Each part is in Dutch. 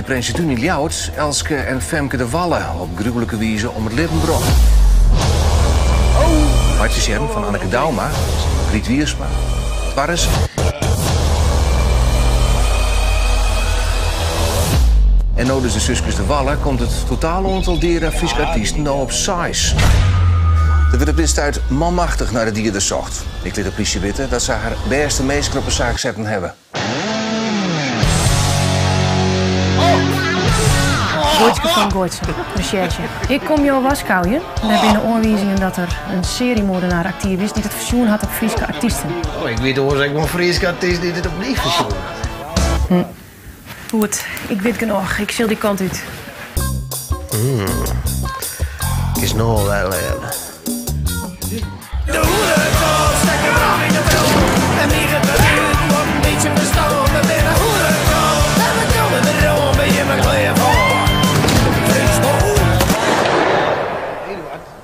Prinsje Tuni Ljouwt, Elske en Femke de Wallen op gruwelijke wijze om het leven bracht. Hartjes Jem van Anneke Dauma, Riet Wiersma, Twarres. En nodig de Suskes de Wallen komt het totale aantal dieren Friese artiesten nou op 6. Er wordt op dit tijd manmachtig naar de dieren zocht. Ik liet de politie weten dat ze haar beste meester op een zaak zetten hebben. Goortje van Goortje, recherche. Ik kom jou waskouwen. Daar binnen aanwijzingen dat er een seriemoordenaar actief is die het verzoen had op Friese artiesten. Oh, ik weet hoor, ik ben een Friese artiest die dit opnieuw verzoen. Goed, ik weet genoeg. Ik zal die kant uit. Ik is nog wel De hoerenkool, stekker aan in de wil. En hier het eruit, wordt een beetje verstoken. We binnen hoerenkool. En we komen erom, ben je mijn klein voor.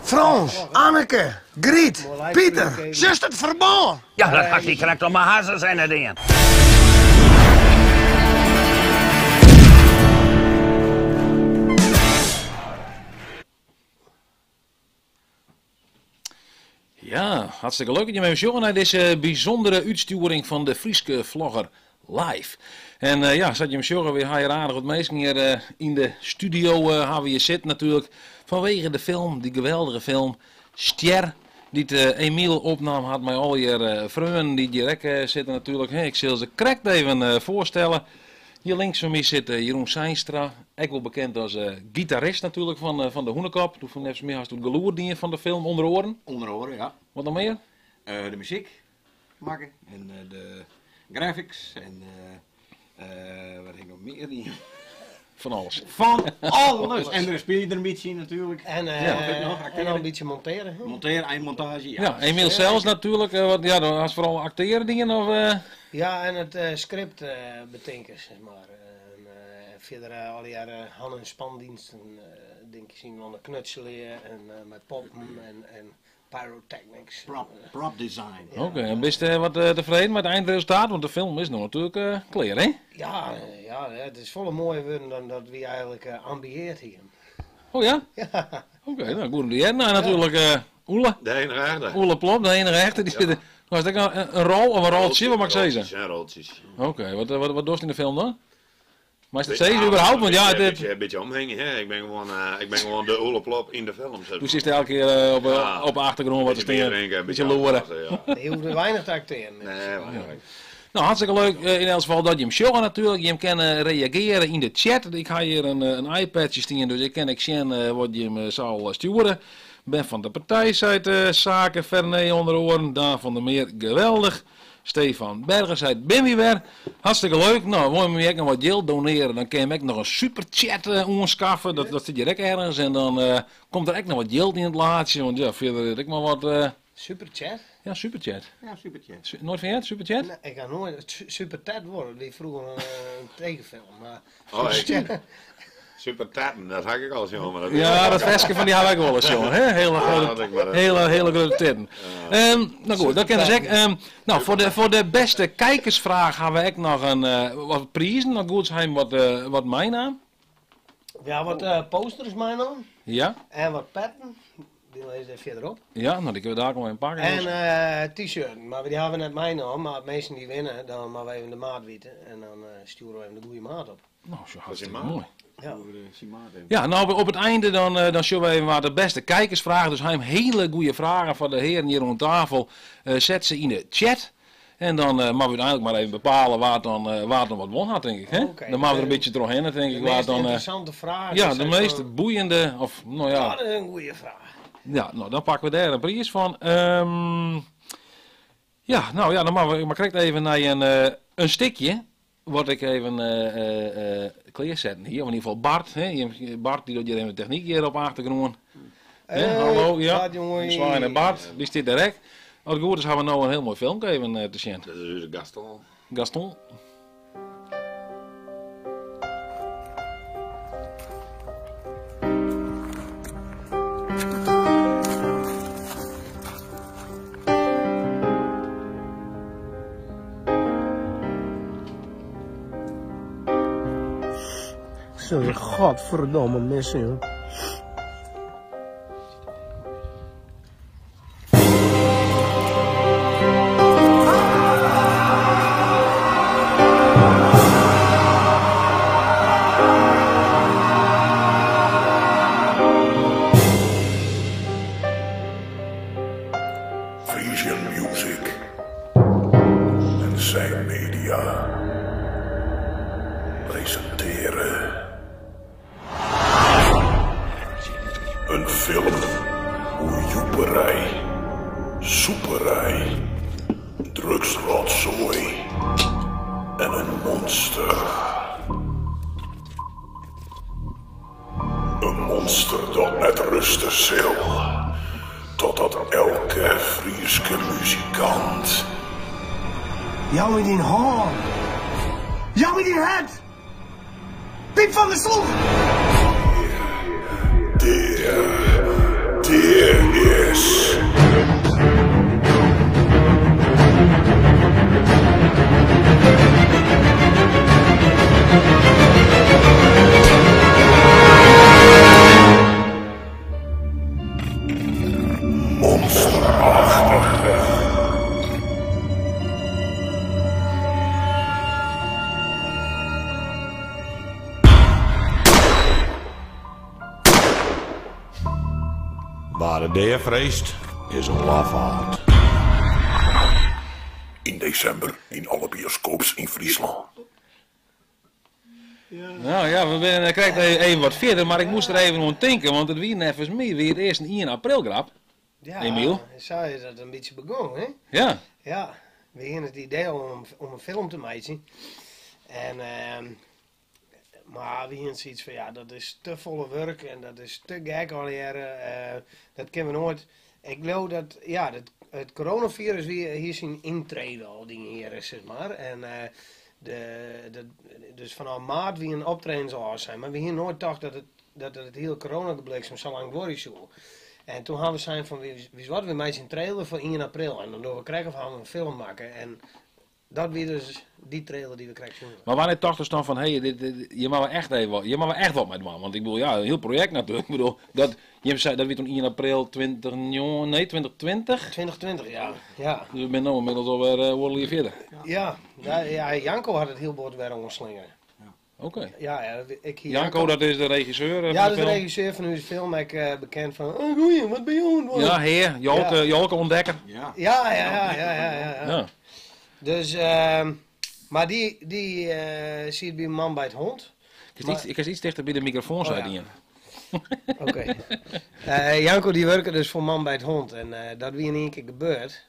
Frans, Anneke, Griet, Pieter, zus het verband. Ja, dat gaat niet correct om mijn hazen zijn er dingen. Ja, hartstikke leuk dat je mee jongen naar deze bijzondere uitsturing van de Frieske vlogger live. En ja, zat je hem jongen weer heel aardig wat mensen hier in de studio hebben we je zitten natuurlijk. Vanwege de film, die geweldige film Stier, die Emiel opnam had met al je vrienden die direct zitten natuurlijk. Ik zal ze correct even voorstellen. Hier links van mij zit Jeroen Seinstra, ook wel bekend als gitarist natuurlijk van de Hoenekop. Toen heeft ze meer als het geloerdien van de film Onder Oren. Onder oren, ja. Wat nog meer? De muziek maken en de graphics en wat heb ik nog meer? Van alles. Van alles! En er speel je er een beetje in natuurlijk. En, en nog een beetje monteren. Monteren, eindmontage. Ja, Emiel zelfs natuurlijk. Ja, dat was vooral acteren dingen of... Ja, en het script bedenken, zeg maar. Verder al die jaren hand- en spandiensten, denk ik, zien we onder knutselen en met poppen en pyrotechnics. Prop design. Oké, en ben je wat tevreden met het eindresultaat? Want de film is nog natuurlijk clear, hè? Ja, het is volle mooier worden dan dat we eigenlijk ambieerd hier. Oh ja? Ja. Oké, nou goed. Die nou natuurlijk Oele. De enige echte. Oele Plop, de enige echte. Die was dat een rol of een roltje? Wat mag ik zeggen? Ja, roltjes. Oké, wat doet in de film dan? Maar is het steeds überhaupt? Want ja, een beetje omhängen, hè. Ik ben gewoon de Oele Plop in de film. Toen zit elke keer op de achtergrond wat te steken. Een beetje loeren. Je hoeft er weinig te acteren. Nee, weinig. Nou, hartstikke leuk in elk geval dat je hem showen natuurlijk. Je hem kan reageren in de chat. Ik ga hier een iPadje staan, dus ik kan zien wat je hem zal sturen. Ben van de partij, zei Zaken, Vernee onder oren. Daan van der Meer, geweldig. Stefan Berger zei, ben wie weer. Hartstikke leuk. Nou, wil je me nog wat geld doneren, dan kan je ook nog een superchat aanschaffen. Dat zit direct ergens. En dan komt er ook nog wat geld in het laatje. Want ja, verder ik maar wat... Superchat? Ja, superchat. Ja, superchat. Nooit van je, superchat? Nee, ik ga nooit superchat worden. Die vroeger een tegenfilm. Maar Oh, super tatten, dat had ik al zo. Maar dat ja, dat versje van die had ik wel eens, jongen. Hele grote titten. Nou goed, dat kennen ze ook. Nou, voor de beste kijkersvraag gaan we ook nog wat prijzen. Nou goed, zijn wat mijn naam. Ja, wat posters mijn naam. Ja. En wat petten. Die lees er verderop. Ja, nou die kunnen we daar gewoon een pakken. En t-shirt. Maar die hebben net mijn naam. Maar de mensen die winnen, dan maar we even de maat weten. En dan sturen we even de goede maat op. Nou, zo hartstikke mooi. Ja. Ja, nou op het einde dan zullen we even wat de beste kijkersvragen. Dus hij heeft hele goede vragen van de heren hier rond tafel. Zet ze in de chat. En dan mag we uiteindelijk maar even bepalen waar dan wat won had, denk ik. Hè? Okay, dan mag we er een beetje doorheen, denk ik. De meest interessante vraag. Ja, de meest boeiende, of nou ja. Ja, dat is een goede vraag. Ja, nou dan pakken we daar een prijs van. Ja, nou ja, dan mag we maar correct even naar een stikje. Word ik even klaarzetten hier. In ieder geval Bart. Hè? Bart die doet hier even de techniek hier op achtergrond. Hallo, ja. Zwaaien en Bart, die zit direct. Als het goed is, hebben we nou een heel mooi filmpje even te zien. Dat is dus Gaston. Gaston. Zul je godverdomme missen, joh. Frisian Music en zijn media presenteren een film hoe joeperij, soeperij, drugsrotzooi en een monster. Een monster dat net rusten zal, totdat elke Frieske muzikant Jou met die hoorn. Jou met die het. Piep van de sloeg. Deer is. Monsterachtig. Waar de deer vreest, is een lafaard. In december in alle bioscoops in Friesland. Nou ja, we krijgen even wat verder, maar ik moest er even aan denken, want het wie nevens mij weer eerst een 1 april grap. Ja, Emiel? zo is dat een beetje begonnen, hè? Ja. Ja, we hadden het idee om een film te maken. En, maar we hadden zoiets van, ja, dat is te volle werk en dat is te gek alweer. Dat kunnen we nooit. Ik geloof dat, ja, het coronavirus hier zien intreden al die hier, zeg maar. En dus vanaf maart wie een optreden zal zijn. Maar we hadden nooit gedacht dat het hele coronagebleksem zo lang door zou. En toen hadden we zijn van, wie wat, we maken een trailer voor 1 april. En dan door we krijgen of gaan we een film maken. En dat weer dus die trailer die we krijgen. Maar wanneer dacht dus dan van, hé, je mag wel echt even, je mag wel echt wat met man. Want ik bedoel, ja, een heel project natuurlijk. Ik bedoel, dat weer toen 1 april 2020. 2020, ja. Ja. Dus we zijn nu inmiddels alweer verder. Ja, Janko had het heel bord weer omslingeren. Oké. Ja, Janko, dat is de regisseur ja, dat is de regisseur van uw film. Ik bekend van, oh goeie, wat ben je aan? Ja, heer, Jolke ontdekker. Ja. Dus, maar die ziet bij een man bij het hond. Ik ga iets dichter bij de microfoon, zei die. Oké. Janko die werkte dus voor man bij het hond. En dat weer in één keer gebeurd.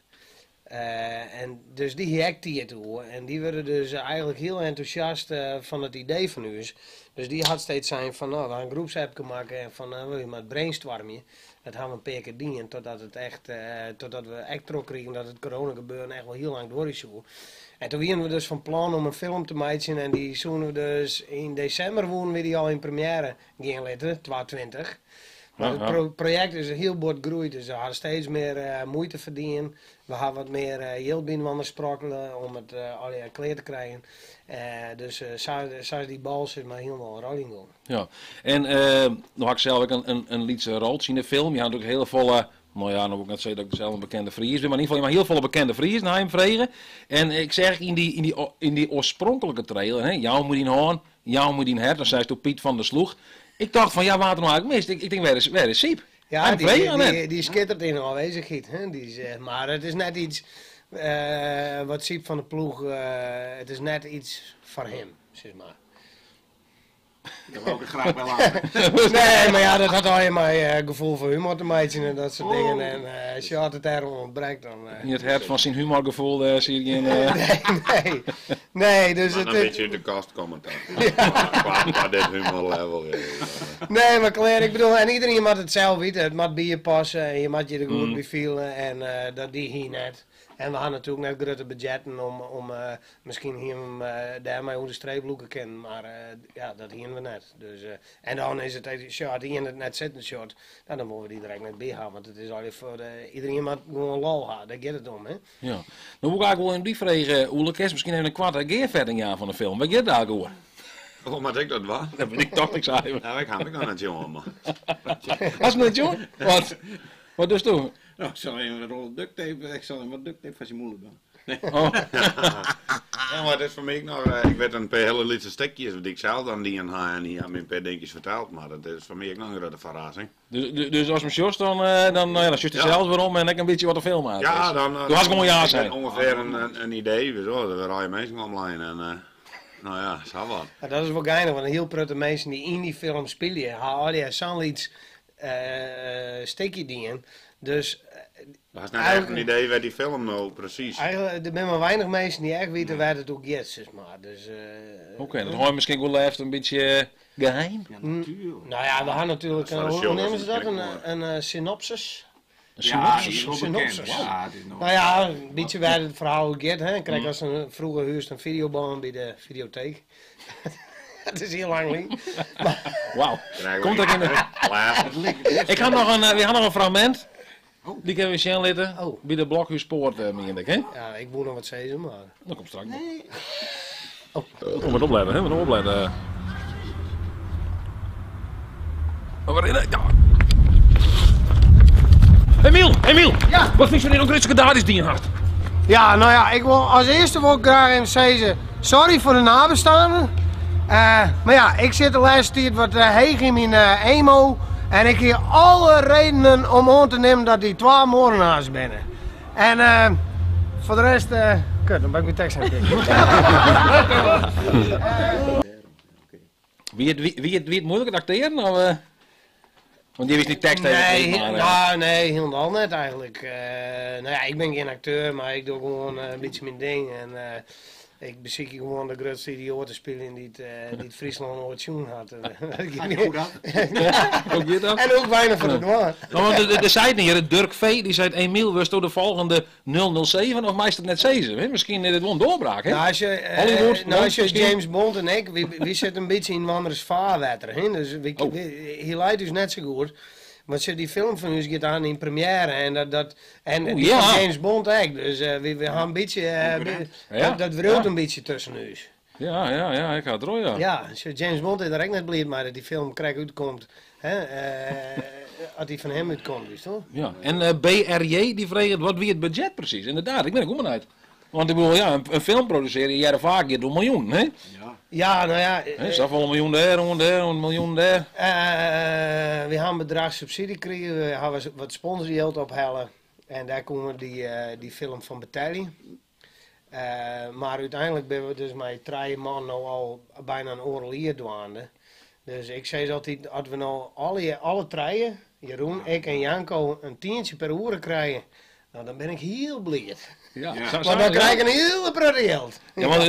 En dus die hekt hier toe. En die werden dus eigenlijk heel enthousiast van het idee van u. Dus die had steeds zijn van, nou, we gaan een groepsapp maken en van, wil je maar brainstormen. Dat gaan we een paar keer dienen totdat we echt trok kregen dat het corona gebeuren echt wel heel lang door is. En toen waren we dus van plan om een film te maken en die zouden we dus in december wonen we die al in première gaan laten, 2020. Maar het project is heel bord groeid, dus we hadden steeds meer moeite verdienen. We hadden wat meer heel binnenwanders sprokkelen om het al klaar te krijgen. Dus zou die bal zit maar helemaal rolling gaan. Ja, en nog had ik zelf ook een liedse rol in de film. Je had natuurlijk heel volle, nou ja, dan moet ik net zeggen dat ik zelf een bekende Fries ben, maar in ieder geval je mag heel volle bekende Fries naar hem vregen. En ik zeg in die oorspronkelijke trailer, hè, jou moet in hoorn, jou moet in hert, dan zei ze Piet van der Sloeg. Ik dacht van, ja, wat er nou eigenlijk mist? Ik denk, waar is Siep? Ja, die schittert in aanwezigheid. Hè? Maar het is net iets, wat Siep van de ploeg, het is net iets voor hem, zeg maar. Dat wil ik er graag wel aan. Nee, maar ja, dat had al je mijn gevoel voor humor te maken en dat soort dingen. En als je altijd ergens ontbreekt, dan... In het hart van zijn humorgevoel zie je een... Nee, dus maar het... een beetje in de kast commentaar. Qua dit humorlevel. Nee, maar klaar, ik bedoel, en iedereen moet het zelf weten. Het moet bij je passen en je moet je er goed bij voelen en dat die hier net. En we hadden natuurlijk net grote budgetten om misschien hier daarmee hoe de streeploeken kennen, maar ja, dat hier we net. Dus, en dan is het short, die in het net zitten short, nou, dan moeten we die direct net bijhouden, want het is al voor iedereen moet gewoon lol hebben, daar gaat het om, hè. Ja, dan moet ik eigenlijk wel in die vragen, hoe is misschien even een kwart keer verder jaar van de film, wat je daar over? Oh, maar ik dat was? Dat ben ik toch niks aan. Nou, ik ga nog naar het jongen, man. Als je net jongen? Wat dus toen? Nou, ik zal even een rol duct tape, ik zal hem wat duct tape van zijn moeder doen. Nee. Oh. Ja, maar dat is voor mij nog, ik werd een paar hele lichte stukjes, wat ik zelf dan die en die had me een paar dingetjes verteld, maar dat is voor mij ook nog een grote verrassing. Dus als mijn Jos dan sjuist hij zelf weer om en ik een beetje wat de film aan. Ja, dan was gewoon ja zijn. Ongeveer een idee, zo, dat rijden mensen online en nou ja, zo wat. Ja, dat is wel geinig, want een heel grote mensen die in die film spelen, halen zo'n iets steekje dingen. Dus dat is nou echt een idee waar die film nou precies. eigenlijk, er zijn maar weinig mensen die echt weten waar het ook is, zeg maar. Dus, Oké, dat hoor je misschien wel even een beetje geheim. Ja, natuurlijk. nou ja, we gaan natuurlijk, Ja, dat is hoe voor de nemen ze dat? show, Een synopsis? Ja, die is wel Synopsis. bekend. Ja, het is nog... Nou ja, een beetje waar het verhaal gaat. Hè. Kijk, als een vroeger huurst een videoband bij de videotheek. Het is heel lang geleden. Wauw. Komt dat in de... Ik had nog we hadden nog een fragment. Die kunnen we zien laten. Oh. Bij de Blokhuispoort, meen ik, hè? Ja, ik moet nog wat zeggen, maar... Dat komt straks. Nee. Oh. Moet opletten, hè? Moet opletten. Oh, waarin? Ja. Emiel! Ja. Wat vind je van die Ritske Dadis die je had? Ja, nou ja, ik wil als eerste wil ik graag even zeggen, sorry voor de nabestaanden. Maar ja, ik zit de laatste tijd wat heeg in mijn emo. En ik heb alle redenen om aan te nemen dat die 2 moordenaars binnen. En voor de rest, kut, dan ben ik mijn tekst aan het kijken. Wie het moeilijk het acteren? Of, want die wist die tekst Nee, maar, nee, helemaal net eigenlijk. Nou ja, ik ben geen acteur, maar ik doe gewoon een beetje mijn ding. En ik beschik gewoon de grootste idioot te spelen die het Friesland ooit zoen had. Goed af. Ook dit af? En ook weinig van het waar. Nou, want de zei hier, Dirk V, die zei, Emiel, was door de volgende 007 of meest het net 7? Hè? Misschien is het wel een doorbraak, hè? Nou, als je, Hollywood, als je misschien? James Bond en ik, we zitten een beetje in Wanderers vaarwater. Hè? Dus hij leidt dus net zo goed. Want ze die film van ons gaat aan in première en die ja. van James Bond ook. Dus we gaan een beetje, dat wrilt een beetje tussen ons. Ja, ik ga het rooien. Ja. Ja, als je James Bond is er ook net blij maar dat die film krijg uitkomt. Hè? Als die van hem uitkomt, dus toch? Ja. En BRJ, die vreeg wat wie het budget precies. Inderdaad, ik ben er goed uit. Want ik bedoel, ja, een film produceren, jaren vaak je door miljoen, hè? Ja, nou ja. Is dat wel een miljoen daar, een miljoen daar? We gaan een bedrag subsidie krijgen, we hebben wat sponsorgeld ophalen. En daar komen die film van betalen. Maar uiteindelijk ben we dus met 3 man nou al bijna een oorlog hier doende. Dus ik zei altijd, als we nou alle 3, Jeroen, ik en Janko, een tientje per uur krijgen, nou dan ben ik heel blij. Ja. Maar dan krijg ik een hele pruttig geld. Ja, want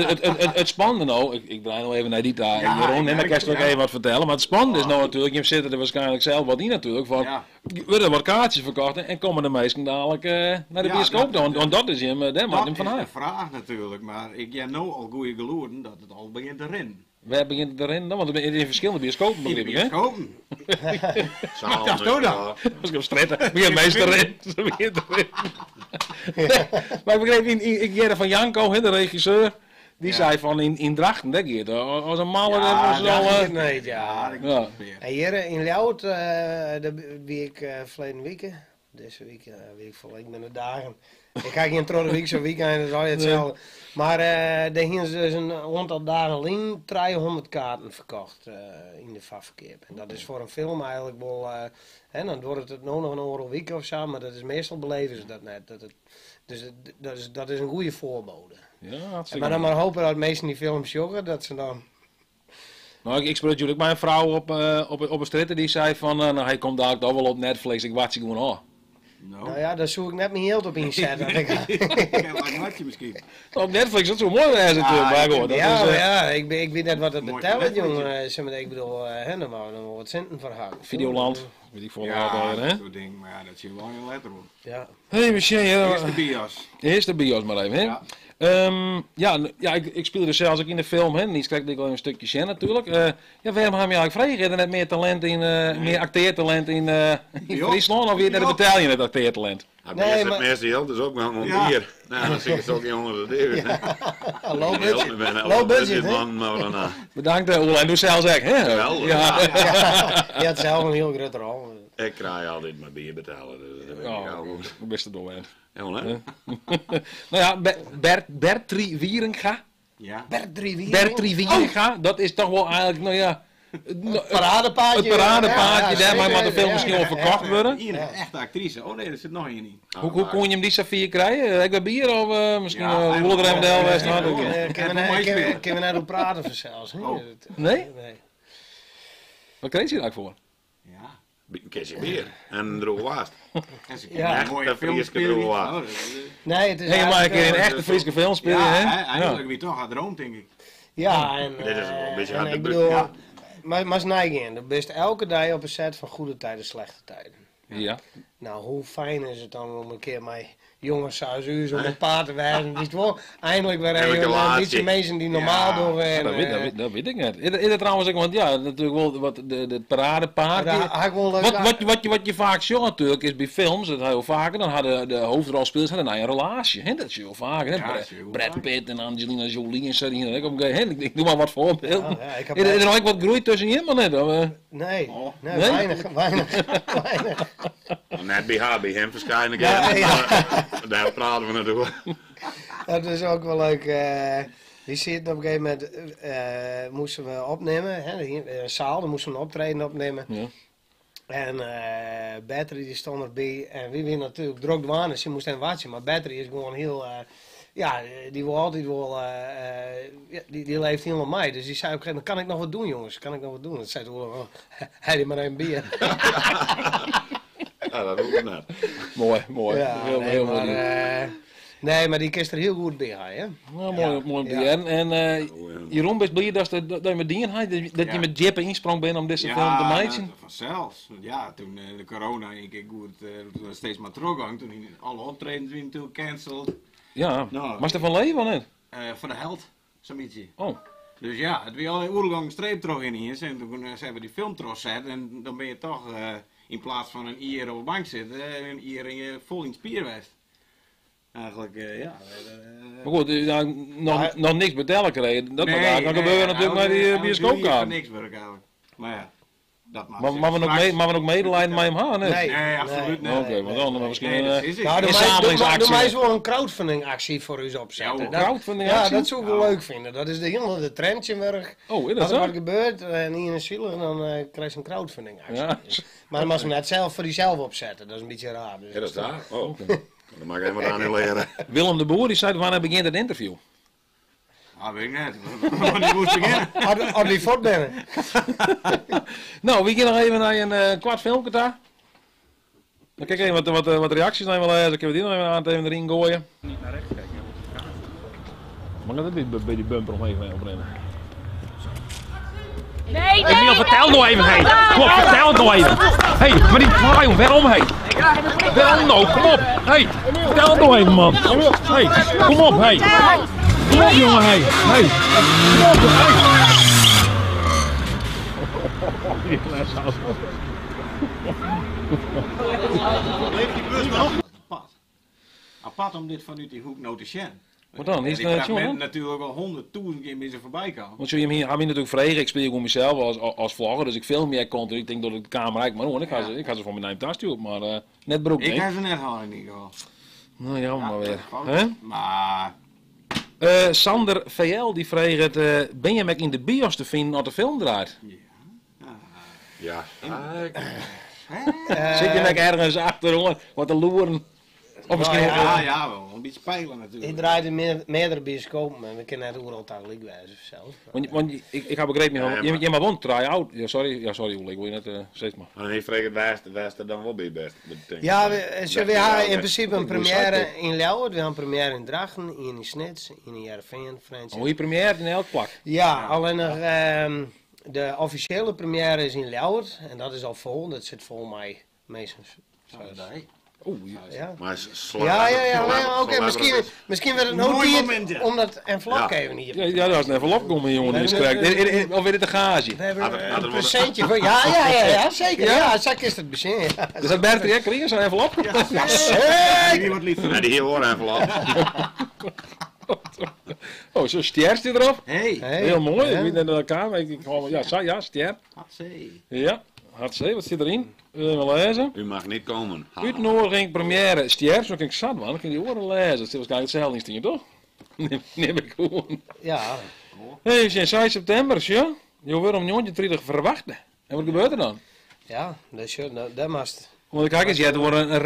het spannende nou, ik draai nog even naar die taal, Jeroen, en dan kan je ook even wat vertellen. Maar het spannende is nou natuurlijk, je zit er waarschijnlijk zelf wat in natuurlijk, van, worden wat kaartjes verkocht en komen de meesten dadelijk naar de bioscoop dan. Want dat is hem, daar maakt hem van haar. Dat is de vraag natuurlijk, maar ik heb nu al goede geloeren dat het al begint te rennen. Waar begint het erin dan? Want er zijn in verschillende bioscopen, begreep ik, hè? Bioscopen? Dat is toch dan? Als ik hem stretten, begint meestal erin. Maar ik begreep, ik Jere van Janko, de regisseur, die zei van in Drachten, dat gaat als een malle. Ja. En hier in Ljouwert, wie ik verleden week, deze week, weet ik veel, ik ben de dagen. Ik ga geen trotse week, zo'n weekend, dat is altijd hetzelfde. Maar daar hebben ze dus een aantal dagen alleen 300 kaarten verkocht in de vafverkeer. En dat is voor een film eigenlijk wel, dan wordt het nog een euro week of zo, maar dat is meestal beleven ze dat net. Dat is een goede voorbode. Ja, maar dan maar hopen dat mensen die films joggen, dat ze dan... Nou, ik sprak natuurlijk mijn vrouw op een straat die zei van, nou hij komt daar wel op Netflix, ik wacht ze gewoon af. Nou ja, daar zoek ik net mijn heel op inzetten. Ik heb een watje misschien. Op Netflix, dat is zo mooi natuurlijk, maar goed. Ik weet net wat het betelt, jongen. Ik bedoel, dan wou we wat centen voor haar. Videoland, weet ik voor dat soort dingen, maar ja, dat zie je wel heel letter hoor. Ja. Hey, monsieur. Eerst de bios. Eerst de bios maar even, hè? Ja. Ik speelde dus zelfs ook in de film, hè? Niet krijg ik wel een stukje zien natuurlijk. Waarom hebben je eigenlijk vragen? Er net meer talent in, meer acteertalent in Friesland, of weer naar de betalen het acteertalent? Nee, maar... maar- Mensen hield dus ook wel een Ja. bier. Nou, dan zit het ook in onder de deur. Low budget. Ik ben een Low budget, hè? man, maar dan... Bedankt Oela, en doe zelfs echt, hè? Geweldig. Ja. Je had zelf een heel grote rol. Ik krijg altijd maar bier betalen. Dus dat heb ik Oh, al goed. hoe best het door, hè? Ja, hè? Nou ja, Bertrie Wierenga. Ja. Bertrie Wierenga, dat is toch wel eigenlijk, nou ja... Paradepaadje. Het paradepaadje, daar zeker mag de film weten, misschien ja, wel verkocht worden. Hier een echte actrice. Oh nee, er zit nog één in. Hoe kon je hem die Safir krijgen? Ik heb bier of misschien Ja, een Wolderen de West Ja, hadden. kunnen we net op praten voor zelfs. hè? Oh. Nee? Wat kreeg je daar voor? Ja. Een kistje bier. En een droge waast. En ze Ja. een mooie Echt een film Friese spelen. droge Oh, waast. Nee, het is Hey, maar een keer een eigenlijk, echte Friese film spelen, Ja, hè? eigenlijk wie toch had droom, denk ik. Ja, en, Dit is wel een beetje en hard ik de bedoel, ja. maar snijden, er best elke dag op een set van goede tijden, slechte tijden. Ja. Nou, hoe fijn is het dan om een keer met jongens zoals u zo een paard te wijzen? Die toch eindelijk weer Heb ik een een laatje. beetje mensen die normaal Ja, doen. En, Dat weet ik niet. Is het trouwens ook, want ja, natuurlijk wel wat de paradepaard. Wat je vaak ziet natuurlijk is bij films, dat heel vaker, dan hadden de hoofdrolspelers een relatie. Hè? Dat is heel vaak. Hè? Ja, dat is heel Brad vaak. Pitt en Angelina Jolie en zo. Ik doe maar wat voorbeelden. Ja, ik heb Is er nog ook wat groei tussen je, maar net? Nee, Oh. nee, Nee? weinig. Net bij haar, bij hem verschijnen. Ja, Daar praten we natuurlijk. Dat is ook wel leuk. Die zit op een gegeven moment, moesten we opnemen, hè, hier, een zaal, dan moesten we een optreden opnemen. Ja. En Battery die stond erbij en wie weer natuurlijk druk dwaan, dus je moest hem watchen. Maar Battery is gewoon heel, ja, die wil altijd wel, ja, die leeft helemaal mij. Dus die zei op een gegeven moment, kan ik nog wat doen jongens, kan ik nog wat doen? Dat zei toen wel, hij maar een bier. Ja, dat doe ik net. Mooi. Ja, heel, nee, heel maar, mooi. nee, maar die kist er heel goed bij, hè? Nou, Ja. mooi Ja. bier. En Jeroen, best blij dat je met dingen had, dat je Ja. met Jeppe insprong bent om deze film te maken. Vanzelfs. Ja, toen de corona een keer goed, toen steeds maar teruggang, toen alle optredens weer natuurlijk cancelled. Ja, Nou, maar is er van leven of niet? Voor de held, zo'n beetje. Oh, Dus ja, het weer al een oerlang streep terug in hier. En toen zijn we die film terug gezet en dan ben je toch in plaats van een ier op de bank zitten, een ier in je vol in het spierwijst. Eigenlijk, ja. maar goed, nog niks betalen krijgen. Dat moet daar gebeuren natuurlijk naar die bioscoopkamer. Niks werk eigenlijk. Maar ja, dat mag. Maar we ook medelijden met hem hebben, hè? Nee, absoluut niet. Oké, maar dan misschien Nee, dat is het. Nou, doe inzamelingsactie. mij eens wel een crowdfunding actie voor u opzetten. Ja, Dat- crowdfunding Ja, actie? dat zou ik wel leuk vinden. Dat is de hele trendjewerk. Oh, is dat Als er zo? wat gebeurt en hier in Zielen, dan krijg je een crowdfunding actie. Ja. Maar dan mag ze net zelf voor jezelf opzetten. Dat is een beetje raar. Dus Ja, dat is daar. Oh, dan mag ik helemaal aan niet leren. Willem de Boer, die zei, wanneer begint het interview? Ah, weet ik net. Wanneer moest beginnen? Als die fort binnen. Nou, we gaan nog even naar een kwart filmpje daar. Dan kijk even wat reacties zijn wel eens. Ik heb die nog even aan het even erin gooien. Niet naar rechts kijken. Mag dat bij die bumper nog even opnemen? Hey Miel, vertel nog even, hey. Kom op, vertel het nog even. Hey, maar die jongen, waarom, hey? Waarom nou, kom op. Hey, vertel het nog even, man. Hey, kom op, hey. Kom op, jongen, hey. Hey, kom op, hey. Apart om dit vanuit die hoek nou te zien. Wat dan? Is Die het fragmenten natuurlijk al 100.000 keer met ze voorbij komen. Want je hier natuurlijk vregen, ik speel gewoon mezelf als vlogger, dus ik film meer content. Ik denk dat ik de camera eigenlijk maar hoor. Ik ga ze van mijn naam thuis doen, maar net broek. Ik heb ze net gehad in ieder geval. Nou ja, maar weer. fout. Hè? Maar Sander VL die vreeg het, ben je met in de bios te vinden als de film draait? Ja. Zit je met ergens achter, jongen, wat te loeren? Of misschien ja, wel een beetje pijlen natuurlijk. Ik draaide meerdere bioscopen en we kunnen het overal tegelijk wijzen zelf. Want ik heb begrepen, je maar woont try-out. Ja, sorry Oele, ik wil je net steeds maar. Maar hij vreegt het wijst er dan wel bij best. Ja, we hebben in principe een première in Leeuwarden, we hebben een première in Drachten, in Snits, in Heerenveen, Frans. Hoe je première in elk plak. Ja, alleen nog de officiële première is in Leeuwarden en dat is al vol, dat zit vol mij meestens. Ja. Maar Oké, misschien werd het nodig om dat envelop even hier. Ja, dat is een envelop komen, jongen. Die is correct. Of weer het een gage. We hebben een presentje voor. Ja, zeker. Ja, zak is het begin. Ja. Dus dat Bert Rekker hier, zo'n envelop? Ja, zeker. Die wordt lief. Ja, die hier horen envelop. Oh, zo'n stiertje erop. Hey. Heel mooi. Ja. Ik weet niet naar elkaar. Ja, stier. Hatsé. Ja, hartstikke. Wat zit erin? Even lezen. U mag niet komen. Uitnodiging, première, stier. Zo kan ik zat, man. Dan kun je die oren lezen. Dat is waarschijnlijk hetzelfde instingen, toch? Neem ik gewoon. Ja. Hé, we zijn 6 september, ja? Je wordt om 29 verwachten. En wat gebeurt er dan? Ja, dat mast. Want ik kijk eens, jij wordt een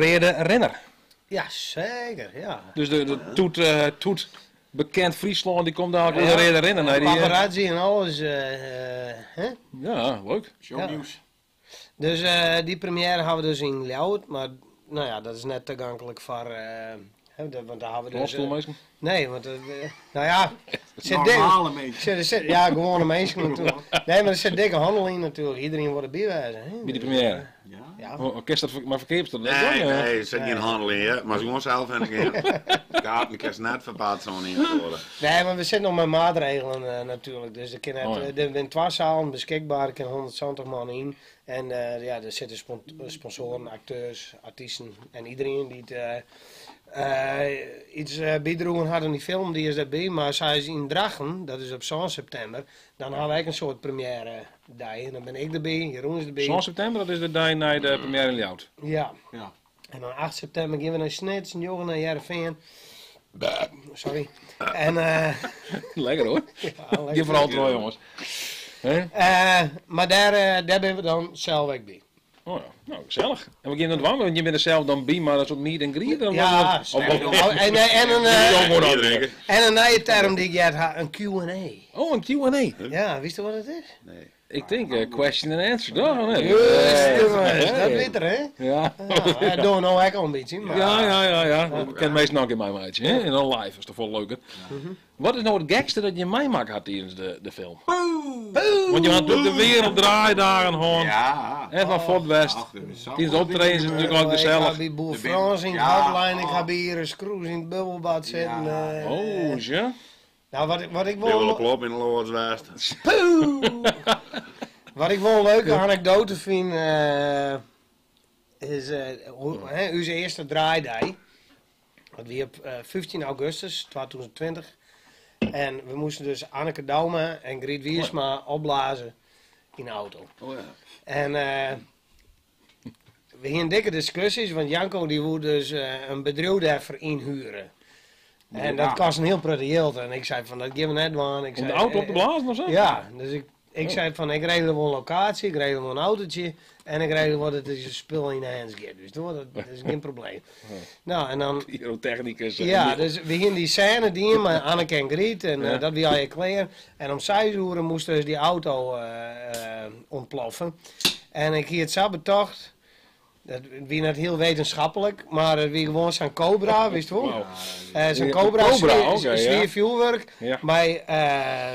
renner. Ja, zeker, ja. Dus de toet bekend Friesland, die komt daar weer een rennen. Nee, Paparazzi en alles. Hè? Ja, leuk. Shownieuws. Dus die première hebben we dus in Ljouwert, maar nou ja, dat is net toegankelijk voor... want daar hebben we dus... nee, want... nou ja... Normale mensen. Ja, gewone mensen natuurlijk. Nee, maar er zit dikke handel in natuurlijk. Iedereen wordt erbij wijzen. Bij die première? Ja. Orkest dat maar verkeerd dat? Nee, er zit geen handel in, hè. Maar gewoon zelf en ik. Kaarten kan net verpaard zo niet worden. Nee, maar we zitten nog met maatregelen natuurlijk. Dus er zijn 2 zalen beschikbaar, er kunnen 170 man in. En ja, er zitten sponsoren, acteurs, artiesten en iedereen die het... iets bijdroegen had in die film, die is daarbij, maar zij is in Drachen, dat is op 6 september, dan hebben wij een soort première dag. En dan ben ik erbij, Jeroen is erbij. 6 september, dat is de dag na de première in Ljouwert. Ja. En dan 8 september gaan we naar Snits, en Jochen naar Jereveen. Sorry. En, lekker hoor. Ja, lekker. Geef vooral trouw, jongens. Maar daar ben we dan zelf ook bij. Oh ja, nou gezellig. En we gaan het want je bent er zelf dan bij, maar dat soort meet and greet. Dan ja, en een nieuwe term die je hebt, een Q&A. Oh, een Q&A. Ja, wist je wat het is? Nee. Ik denk question and answer, toch? Nee. Dat weet er, hè? Ja. Dat doen we nou ook al een beetje. Maar... Ja. Ik ken meestal nog in mijn maatje, hè? En dan live is toch wel leuker. Wat is nou het gekste dat je meemaakt had tijdens de film? Want je had natuurlijk de wereld draaidagen gewoon. Ja. En van Fort West. Tijdens de optreden is het natuurlijk ook gezellig. Ik heb hier Boel Frans in het hotline, ik heb hier een Scroes in het bubbelbad zitten. Oh, ja. Nou, wat ik Dubbele wel... klop in de Lordswest. Wat ik wel een leuke anekdote vind, is onze eerste draaidag. Dat was op 15 augustus 2020. En we moesten dus Anneke Douwma en Griet Wiersma opblazen in de auto. Oh ja. En we hadden dikke discussies, want Janko die wilde dus een bedrijf daarvoor inhuren. En dat kost een heel prettig geld. En ik zei van, dat geven we net aan. Om de auto op te blazen of zo? Ja, dus ik zei van, ik regel wel een locatie, ik regel wel een autootje. En ik regel wat het is een spul in de hands geeft. Dus dat is geen probleem. Nou, en dan... Pyrotechnicus. Ja, dus we gingen die scène die met Anneke en Griet. En dat we al je klaar. En om 6 uur moest dus die auto ontploffen. En ik hier het zo betocht. Dat wie net heel wetenschappelijk, maar wie gewoon zijn Cobra, wist je wel? Zijn Cobra zwier vuurwerk bij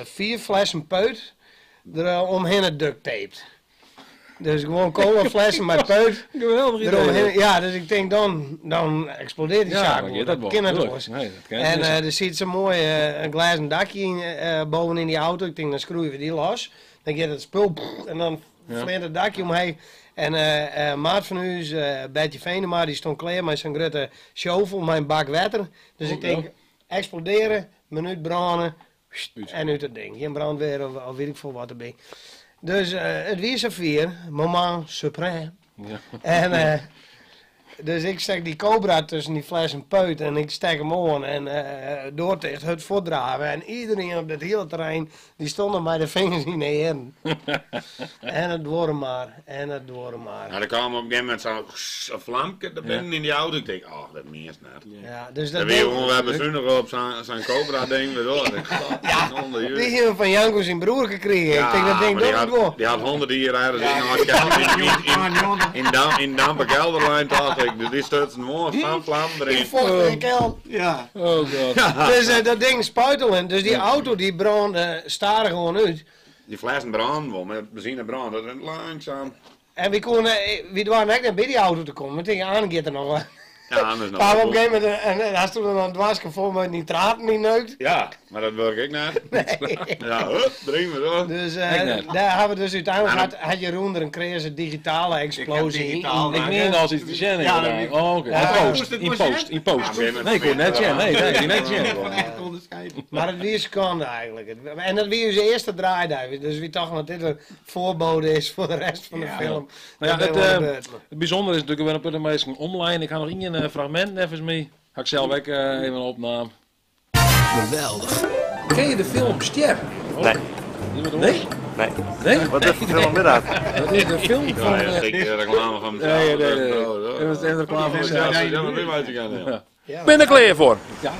4 flessen peut er omheen het duct taped. Dus gewoon colaflessen met peut. Geweldig idee. Ja, dus ik denk dan explodeert die zaak. Ja, dat kan het los. En er zit zo'n mooi een glazen dakje bovenin die auto. Ik denk dan schroeien we die los. Dan gaat het spul en dan vleert het dakje omheen. En maat van u, Bertje Venema, die stond klaar met zijn grote shovel, mijn bak water. Dus ik denk, exploderen, minuut branden en uit het ding. Geen brandweer of weet ik veel wat erbij. Dus het weer zo 4, moment suprême. Ja. En dus ik stek die Cobra tussen die fles en peut en ik stek hem aan en door tegen het voortdraven. En iedereen op dat hele terrein, die stonden met de vingers in de heren. En het wordt maar, Nou, er kwam op een gegeven moment zo'n vlampje er binnen in die auto. Ik denk, oh, dat meest net. Ja, dus dat dan weer gewoon, we hebben zuiniger op zijn Cobra ding weer door. Die hebben van Janko zijn broer gekregen. Ja, ik denk dat ding door. Die had 100 hier rijden in Dampen Gelderlijn had ik. Dus die stutsen mooi van vlam erin. Die vocht in kel. Ja. Oh god. Ja. Dus dat ding spuitelen. Dus die auto die brandde staarde gewoon uit. Die flessen branden wel, met benzine branden. Dat is langzaam. En we waren echt naar bij die auto te komen. Tegen aan gaat er nog wel. Ja, anders nog. Maar op een gegeven moment, en hij stond er dan dwarsken vol met nitraten niet neukt. Ja, maar dat werk ik net. Ja, drink me zo. Dus daar hebben we dus uiteindelijk had Jeroen er een creëze digitale explosie in. Ik meen als iets te zeggen. Ja, inderdaad. Oh, oké. In post. Nee, ik hoor net Jen. Nee, net Jen. Maar het weer seconde eigenlijk. En dat weer zijn eerste draaiduif. Dus wie toch dat dit een voorbode is voor de rest van de film. Nou ja, Dat er wel gebeurt. het bijzondere is natuurlijk, we hebben de meesten online. Ik ga nog één fragment even mee. Ga ik zelf ook even een opname. Geweldig. Ken je de film Ster? Nee. Nee? Nee. Nee? Wat is de film middag? Dat is de film van... Ja, ik reclame van mezelf. Nee. Dat is de reclame van mezelf. Ja, Ben er klaar voor? Ja.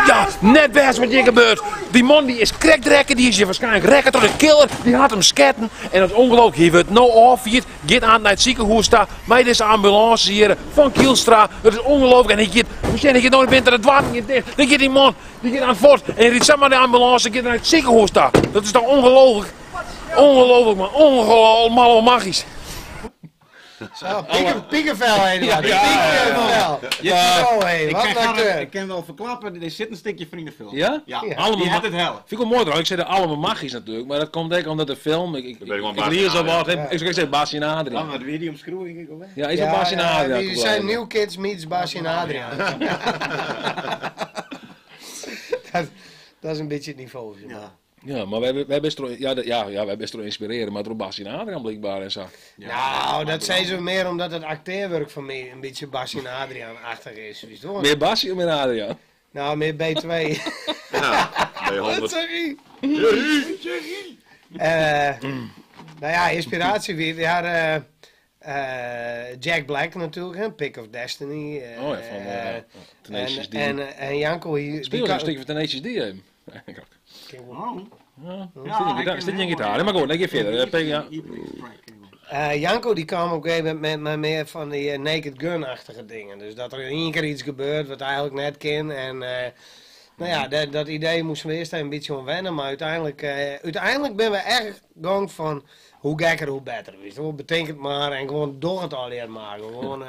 Ja, net best wat hier gebeurt. Die man die is crackdrekken, die is je waarschijnlijk rekken tot een killer. Die had hem sketten. En het ongelooflijk, hij wordt nou afvierd. Gaat aan naar het ziekenhuis daar. Met deze ambulance hier van Kielstra. Het is ongelooflijk. En hij gaat, misschien je nooit bent er het water niet dicht. Dan gaat die man, die gaat aan het voort. En hij riet samen de ambulance en gaat naar het ziekenhuis daar. Dat is toch ongelooflijk. Ongelooflijk man, ongelooflijk magisch. Zo, piekenvel heet dat. Piekenvel. Ik kan wel verklappen, er zit een stukje vriendenfilm. Ja? Ja, Allemaal die had het hel. Vind ik wel mooi trouwens. Ik zei allemaal magisch natuurlijk, maar dat komt ook omdat de film. Ik leer zo wat. Ik zou zeggen Basje en Adriaan. Dan wat weer die omschroeving ik al weg. Ja, is wel Basje en Adriaan. Die zijn New Kids meets Basje en Adriaan. Dat is een beetje het niveau. Ja, maar wij best wij best wel inspireren, maar door Basje en Adriaan blijkbaar en zo. Nou, dat zei ze meer omdat het acteerwerk van mij een beetje Basje en Adriaan-achtig is. Meer Basje of meer Adriaan? Nou, meer B2. Ja, Wat B100. zeg je? Nou ja, inspiratie weer. We hadden Jack Black natuurlijk, hè, Pick of Destiny. Van Tenacious D. En Janko hier. Speel een stukje van Tenacious D even. Ja, zit je gitaar, maar goed, dan ga je verder. Janko die kwam op een gegeven moment met meer van die Naked Gun-achtige dingen. Dus dat er in één keer iets gebeurt wat eigenlijk net kan. En nou ja, dat idee moesten we eerst een beetje wennen. Maar uiteindelijk ben we echt gang van hoe gekker, hoe beter. Wat betekent maar en gewoon door het al leren maken. Gewoon,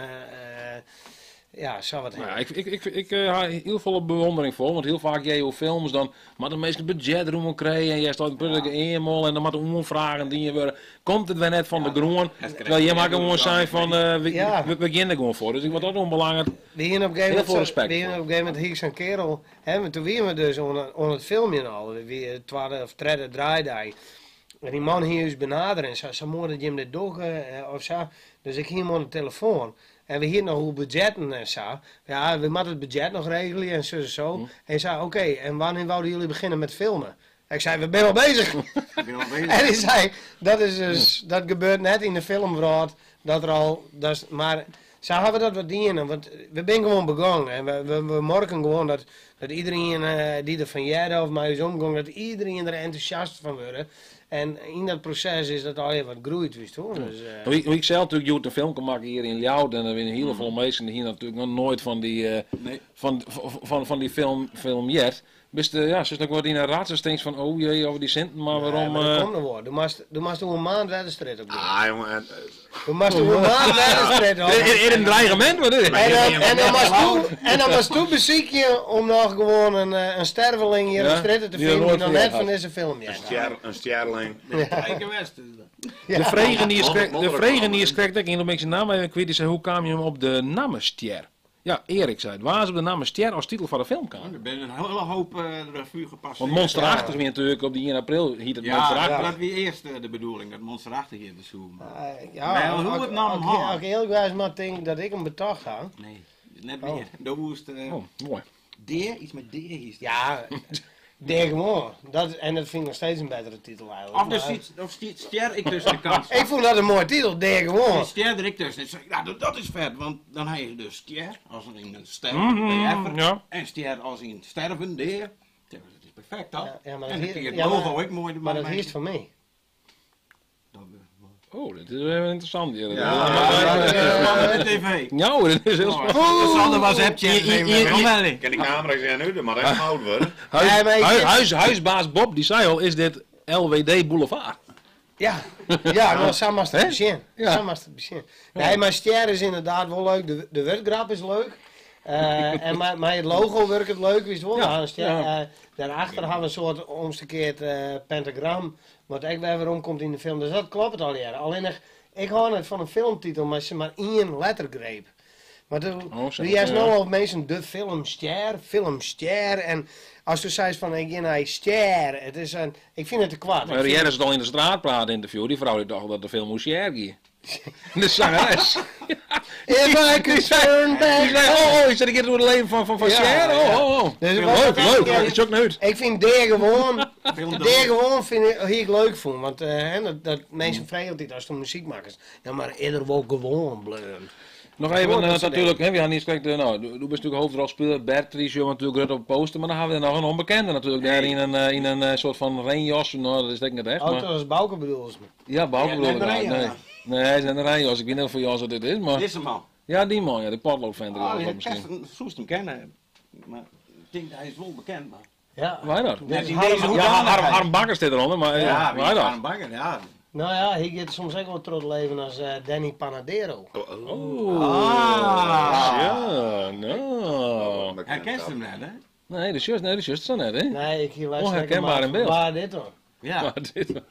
ja, zo wat Ik heb heel veel bewondering voor, want heel vaak jij films dan maar de meeste budget erom krijgen en jij staat een prullige eenmaal en dan moet je omvragen die je worden. Komt het weer net van de groen? Terwijl jij mag gewoon zijn van we beginnen gewoon voor. Dus ik vond dat onbelangrijk. We hier op een gegeven moment hier zo'n kerel, hè, toen waren we dus onder het filmpje al, weer tweede of derde draaidag. En die man hier is benaderen en zei, zo mooi dat je hem dit doet of zo. Dus ik hier hem aan de telefoon. En we hier nog hoe budgetten en zo. Ja, we moeten het budget nog regelen en zo. En hij zei, oké, en wanneer wouden jullie beginnen met filmen? Ik zei, we zijn al bezig. En hij zei, dat is dus, dat gebeurt net in de filmwereld. Dat er al, maar zo hebben we dat wat dienen. Want we zijn gewoon begonnen. En we morgen gewoon dat iedereen die er van jij of mij is omgegaan, dat iedereen er enthousiast van wordt. En in dat proces is dat al heel wat groeit, wist je. Dus, ik zelf natuurlijk een film kan maken hier in Ljouwt en er zijn heel veel mensen die hier natuurlijk nog nooit van die, van die film jet. Best ja, ze is nog wat in een raadselsteen van oh jee over die centen, maar waarom... Maar dat komt nog wel. Doe maar een maand wedstrijd op doen. Ah jongen. Doe maar een maand wedstrijd op. In een dreigement, wat is het? En dan was toen beziek je om nog gewoon een sterveling hier in strijd te vinden die nog net van deze film jet. Een stjerling. De Vregeniers krijgt ook in op zijn naam, ik weet niet hoe kwam je hem op de naam Ster? Ja, Erik zei het. Waar is op de naam Ster als titel van de film kan? Er ben een hele hoop revue gepast. Want Monsterachtig is weer natuurlijk op die 1 april hiet het Monsterachtig. Ja, dat was eerst de bedoeling, dat Monsterachtig hier te zoeken. Ja, hoe het naam had. Als ik heel wijs maar denk dat ik hem betaald ga. Nee, net meer. Dat moest... mooi. Iets met D is. Ja, D gewoon. En dat vind ik nog steeds een betere titel eigenlijk. Of Ster ik tussen de kant. Ik vond dat een mooie titel, D gewoon. Ster er ik tussen. Ja, dat is vet, want dan heb je dus Ster als een ster, en Ster als een sterven, D. Dat is perfect, toch? Ja, maar en dat het logo ook mooi. Maar dat is van mij. Oh, dat is wel interessant hier. Ja, tv. Ja, dat is heel spannend. Sander was heb Kan die camera zijn nu, maar echt oud worden. Huisbaas Bob, die zei al, is dit LWD Boulevard? Ja, nou, zo mag het beginnen. Ja. Zo mag het beginnen. Nee, maar ster is inderdaad wel leuk. De woordgrap is leuk. Maar het logo werkt het leuk, wist je wel. Ja, Daarachter hebben we een soort omgekeerd pentagram. Wat ook weer omkomt in de film. Dus dat klopt al jaren. Alleen ik hou net van een filmtitel, maar ze maar één lettergreep. Maar die is nou al mensen de filmster. En als je zei van ik ga ster, het is ik vind het te kwaad. Maar jij is het al in de straatpraat interview. Die vrouw die dacht dat de film moest gaan. De zangeres. If I could turn back. Die zei, ik zit een keer door het leven van Cher. Dus leuk, dat is ook nooit. Ik vind die gewoon vind ik leuk vond. Want dat mensen vragen altijd als de muziekmakers. Ja, maar eerder wel gewoon blijven. Nog even natuurlijk, we hadden niet gezegd, du bent natuurlijk hoofdrolspeler, Bert, die is natuurlijk goed op het poster, maar dan hebben we nog een onbekende natuurlijk, daar in een soort van reenjas, nou dat is denk ik niet echt. Maar... als Bouke bedoel je me? Ja, Bouke bedoel ik, nee, hij is net een reenjas, ik weet niet of voor jou zo dit is, maar... Dit is een man. Ja, die man, ja, die potloodventer Oh, misschien. Soest hem kennen, maar ik denk hij is wel bekend, maar... Ja. Waar dat? Harm Bakker staat eronder, maar waar dat? Harm Bakker, ja. Nou ja, hij gaat soms ook wel terug leven als Danny Panadero. Ja, nou. Herkent hem net, hè? Nee, de zus zo net, hè? Nee, ik hier onherkenbaar in beeld. Waar dit dan? Ja. Waar dit dan?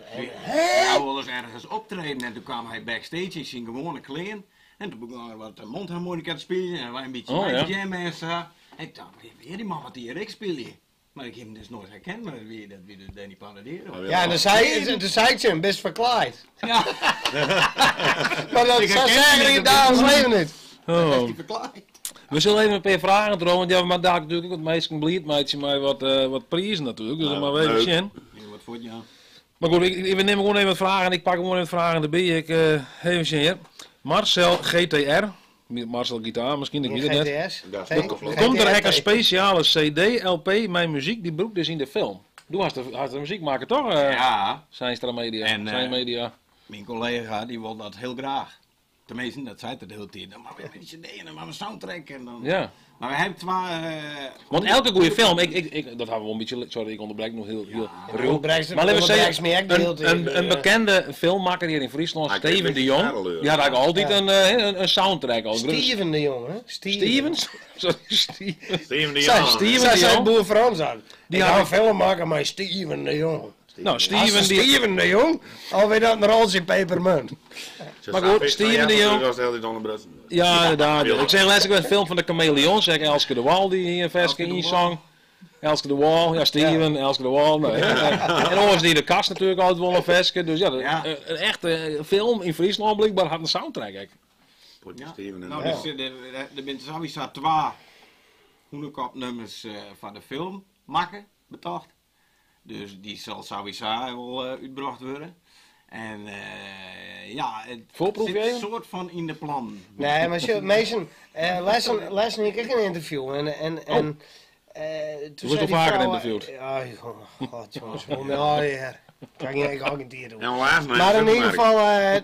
Hij wou wel eens ergens optreden en toen kwam hij backstage in zijn gewone kleding. En toen begon hij wat mondharmonica te spelen en wij een beetje jam en zo. En ik dacht, weer die man wat die Rick speelde. Maar ik heb hem dus nooit herkend, maar wie de Danny Panadero. Ja, en dan zei ik hem best verklaard. Ja. Maar dat zou zeggen in dagelijks leven niet. We zullen even een paar vragen dromen, want ja, maar daar natuurlijk wat meestal blied meidje maar wat prijzen natuurlijk, dus maar even zien. Wat voor het, ja. Maar goed, we nemen gewoon even wat vragen en ik pak gewoon even vragen erbij. Ik even zien hier. Marcel GTR. Marcel Gitaar, misschien, ik weet het net. Komt er eigenlijk een speciale CD, LP, mijn muziek, die broek dus in de film. Doe had de muziek maken toch? Ja. Seinstra Media. En Media. Mijn collega die wil dat heel graag. Tenminste, dat zei het de hele tijd. Dan maar we een CD en dan maar een soundtrack en dan... Ja. Maar we hebben twee... Want elke goede film, dat hebben we wel een beetje, sorry ik onderbreek nog heel ruw. Maar laten we zeggen, een bekende filmmaker hier in Friesland, Steven de Jong, die had eigenlijk altijd een soundtrack. Steven de Jong, hè? Steven de Jong. Steven de Jong. Boer Frans aan. Die gaan film maken met Steven de Jong. Nou, Steven de Jong, alweer dat een roze pepermunt. Maar goed, Steven de Jong. Ja, inderdaad. Ik zeg letterlijk een film van de Chameleon, zeg Elske de Wal die hier een versje inzang. Elske de Wal, ja Steven, Elske de Wal. Nou, en anders die de kast natuurlijk altijd wel een versje. Dus ja, een echte film in Friesland blijkbaar had een soundtrack. Ja. Nou, dus er zijn sowieso twee hoenekopnummers van de film maken, betaald. Dus die zal sowieso wel uitgebracht worden. En ja, het zit een soort van in de plan. Nee, maar mensen, lessen ik een interview en toen wordt al vaker interviewd. Ja, god jongens, kan ik ook niet doen. Maar in ieder geval,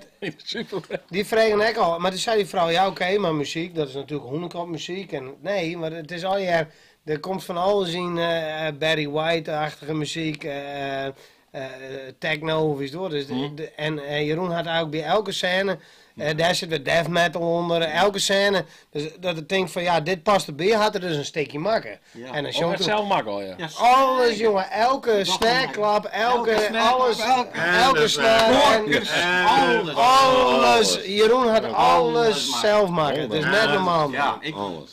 die vregen ik al, maar toen zei die vrouw, ja oké, maar muziek, dat is natuurlijk hoenekop muziek. En nee, maar het is al jaar, er komt van alles in Barry White-achtige muziek. Techno of iets door. Dus en Jeroen had ook bij elke scène, daar zit weer death metal onder, elke scène, dus dat het denkt van ja, dit past erbij, had er dus een steekje maken. Ja. En het zelf maken al, ja. Alles jongen, elke snarklap, elke snare, alles. Jeroen had alles zelf maken, dus net normaal. Ja, alles.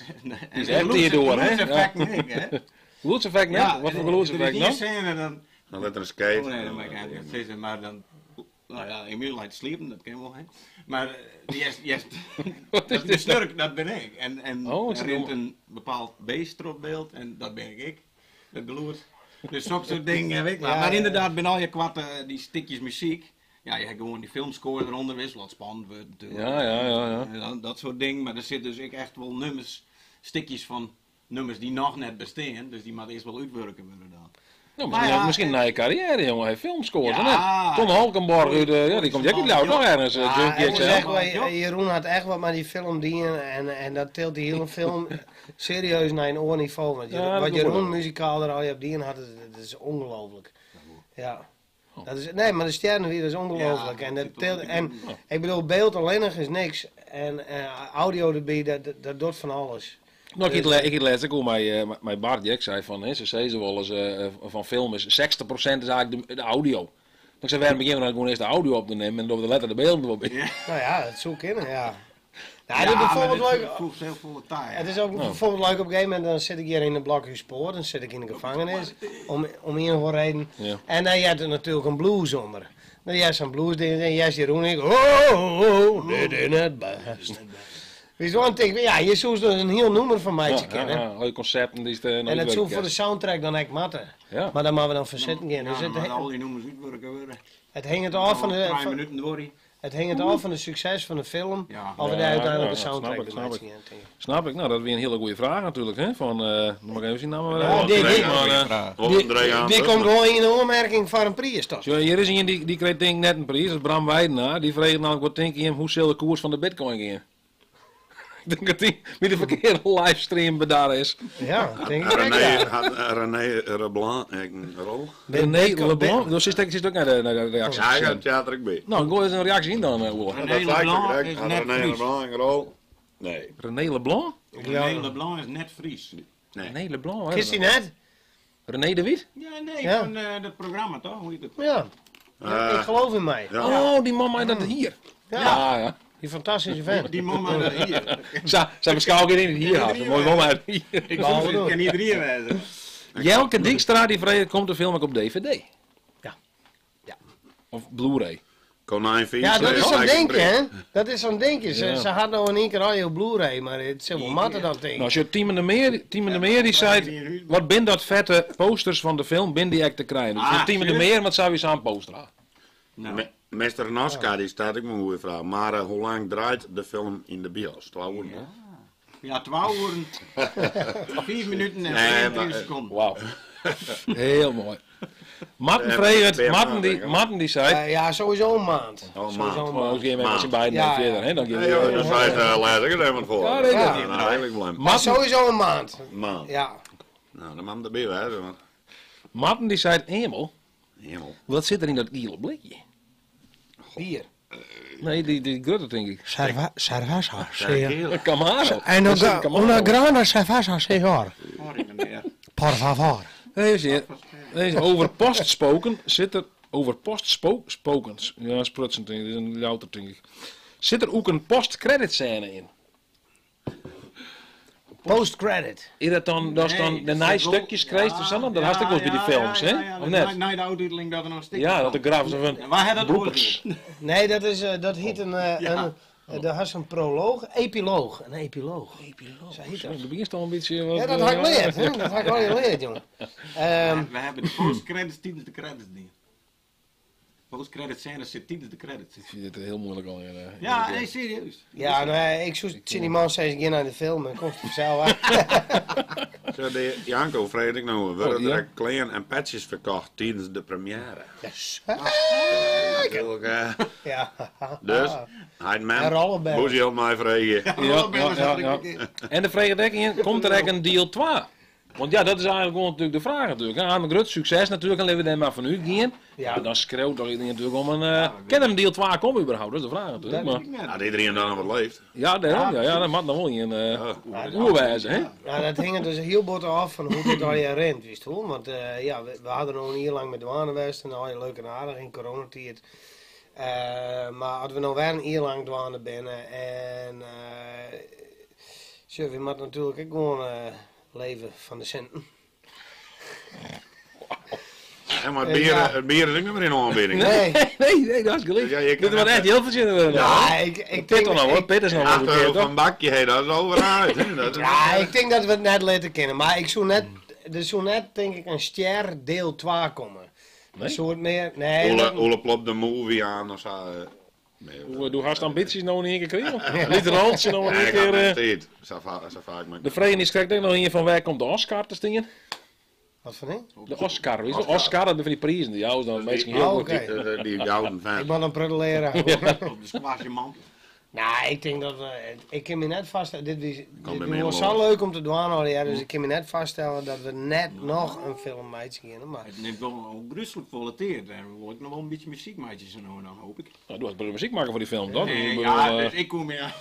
Die heeft hier door, hè? Geluidseffect, hè? Wat voor geluidseffect, nou? Dan let er een skate. Oh nee, dat maakt eigenlijk niet uit. Maar dan... Nou ja, Emiel laat sliepen, dat kan wel, hè. Maar dat is de snurk, dat ben ik. En er is een bepaald beest erop beeld en dat ben ik. Dat beloert. Dus zo'n soort dingen, weet ik wel. Maar inderdaad, ben al je kwatten, die stukjes muziek. Ja, je hebt gewoon die filmscore eronder wist, wat spannend wordt natuurlijk. Ja. En dat soort dingen. Maar er zit dus echt wel nummers, stukjes van nummers die nog net bestaan. Dus die moet eerst wel uitwerken worden dan. Nou, misschien na je carrière, jongen. Hij filmscoort, hè? Tom Holkenborg, die komt ook jou nog ergens. Jeroen had echt wat met die film dienen en dat tilt die hele film serieus naar een oorniveau. Want wat Jeroen muzikaal er al je hebt dienen had, dat is ongelooflijk. Ja. Dat is, nee, maar de sterren hier is ongelooflijk. Ja, en ik bedoel, beeld alleen nog is niks. En audio erbij, dat doet van alles. Nou, ik heb laatst ook met Bart Jek zei van, ze zei ze wel eens van film is 60% is eigenlijk de audio. Dan zei waarom beginnen we dan gewoon eerst de audio op te nemen en door de letter de beelden erop in. Ja. Nou ja, dat zoek in, ja. Nou, Ja, dit is bijvoorbeeld maar dit leuk. voegt heel veel taai. Het is ook bijvoorbeeld leuk op een gegeven moment, dan zit ik hier in de Blokhuispoort, dan zit ik in de gevangenis om hier te reden. Ja. En dan had er natuurlijk een blues onder. Dan had zo'n blues ding en Jas Jeroen en ik, oh, dit in het best. Weet je wat, ja, je zoekt dus een heel nummer van mij te kennen. Ja, al die concepten die is er En dat zoekt voor de soundtrack dan echt matten. Ja. Maar dan moeten we dan verzitten gaan. Dus Ja, maar al die nummers uitwerken worden. het hing het af van de... 2 minuten door. Het hing het af van de succes van de film, Ja. of we Ja, daar uiteindelijk de snap soundtrack ik, de snap mensen ik. gaan. Snap ik, nou dat is weer een hele goede vraag natuurlijk, hè? Van, mag ik even zien namen? Ja, die komt gewoon in een opmerking van een prijs toch? Zo, hier is iemand die kreeg denk ik net een prijs, dat is Bram Weidenaar. Die vreeg namelijk wat denk je hem, hoe zal de koers van de bitcoin gaan? Ik denk dat die met de verkeerde livestream bedaar is. Ja, denk ik René Leblanc, een rol. René Leblanc, dus is ook naar de reactie. Ja, ik ga het theater ook bij. Nou, gooi eens een reactie in dan, Ola. René Leblanc is net René Fries. Leblanc, een rol. Nee. René Leblanc? René Leblanc is net Fries. Nee. René Leblanc, hè? Is die net? René de Wiet? Ja, nee, Ja. van dat programma toch? Hoe heet het? Ja. Ik geloof in mij. Ja. Oh, die man mij dat hier. Ja. Ja. Die fantastische vent. Die mama dat hier. Ze hebben schouw geen in hier gehad. Mooi man uit hier. Ik kan niet hier wijzen. Jelke Dijkstra die vrede komt de film ook op DVD. Ja. Ja. Of Blu-ray. Konijn Ja, dat is zo'n dingetje, hè? Dat is zo'n dingetje. Ja. Ze had nou in één keer al je Blu-ray, maar het zijn wel matten dan tegen. Nou, als je Team de Meer die zei, wat bin dat vette posters van de film, bin die echt te krijgen. Dus Team de Meer, wat zou je zo aan poster aan? Nou, Mr. Naska, die staat ik me een goede vraag. Maar hoe lang draait de film in de bios? 12 uur? ja, 12 uur, 4 minuten en Nee, 22 maar, seconden. Wauw. Heel mooi. Matten ben vreeg je het, maand, Matten die zei, Ja, sowieso een maand. Oh, Sowieso maand. een oh, maand. geef me met z'n beiden Ja, even verder, hè? Dan geef Nee, joh, je dat laat ik het helemaal voor. Ja, nee, dat Ja. niet. Nou, eigenlijk blij. Maar sowieso een maand. Man. Ja. Nou, dan mag erbij hè. Matten die zei, Emel, Hemel. wat zit er in dat gele blikje? Bier. Nee, die grutter denk ik. Cerveza, Een Camaro. En Dat is een Camaro. una grande cerveza, señor. Sorry, meneer. Por favor. Deze over postspoken zit er... Over postspokens. Ja, sprutsen denk ik. Dat is een louter denk ik. Zit er ook een post-credit scène in? Post-credit. Is dat dan, dat is dan de nice stukjes krijgt of zo? Dat had ik wel bij die films, hè? Of net? Na de uitdeling dat er nog een stukje Ja, dat de graf zo van Waar had dat bloepers. Nee, dat heet dat was een proloog. Epiloog. Een epiloog. Zo heet dat. Dat begint al een beetje... Wat, Ja, dat had ik geleerd, hè? Dat had ik al geleerd, jongen. We hebben de post-credits tijdens de credits niet. Post-credits scènes zit tijdens de credits. Ik vind het heel moeilijk al. Ja, nee, serieus. Ja, nou, ik zoek die man steeds keer naar de film en komt vanzelf uit. Zo, de Janko vreeg ik nou, worden ja. er kleren en patches verkocht tijdens de première? Yes. Natuurlijk, Ja. dus, hij En man, rollenbellen. moest je op mij vragen. Ja. En de vraag komt er eigenlijk een deel 2? Want ja, dat is eigenlijk gewoon natuurlijk de vraag natuurlijk. Aan een groot succes natuurlijk, en laten we er maar van uitgaan. Ja. Ja, dan schreeuwt toch iedereen natuurlijk om een... Kan er een deel 2 komen überhaupt? Dat is de vraag natuurlijk. Maar, Nou, iedereen dan nog wat leeft. ja, daarom, ja, dat mag dan wel in oerwijzen, hè? Nou, dat hing er dus heel bot af van hoe dit al je rent, wist je wel. Want ja, we hadden nog een jaar lang met douanewest en al je leuk en aardig in coronatijd. Maar als we nou weer een jaar lang douane binnen en... we moeten natuurlijk ook gewoon leven van de centen. En maar Ja. het bier is ook niet meer in aanbieding. Nee. Nee, dat is gelijk. Ja, je Dit kan wordt echt heel verzinnen. Ja, ik Pit denk... dan nou hoor, Pit is nog wel 8 een euro keer van toch? een bakje, hey, dat is overuit. hè. Dat is- Ja, ik denk dat we het net laten kennen. Maar ik zou net... Er zou net, denk ik, een ster deel 2 komen. Nee? Een soort meer... Nee, Ole plop de movie aan of zo. Nee, Hoe hast ambities nou in één keer krijgen? Niet een handje nou in nee, één ik had keer... nog steeds. Zo vaak met De vrede die schrijft ook nog in van waar komt de Oscar te stingen? Wat van ding? De Oscar, weet je? De Oscar, dat zijn van die prijzen. Die houden dan meestal heel Oh, goed. oké. die gouden Ik fan. ben een prutteleraar. Op de squashje man. Nou, ik denk dat ik kan me net vaststellen, dit bij was mij zo leuk om te doen al, ja, dus ik kan me net vaststellen dat we net nog een film maken gaan. Maar Het neemt wel gruwelijk volleteerd. En we worden nog wel een beetje muziekmaatjes en nog, hoop ik. Nou, doe wat muziek maken voor die film, toch? Nee, Ik ja, bedoel, dus ik kom weer.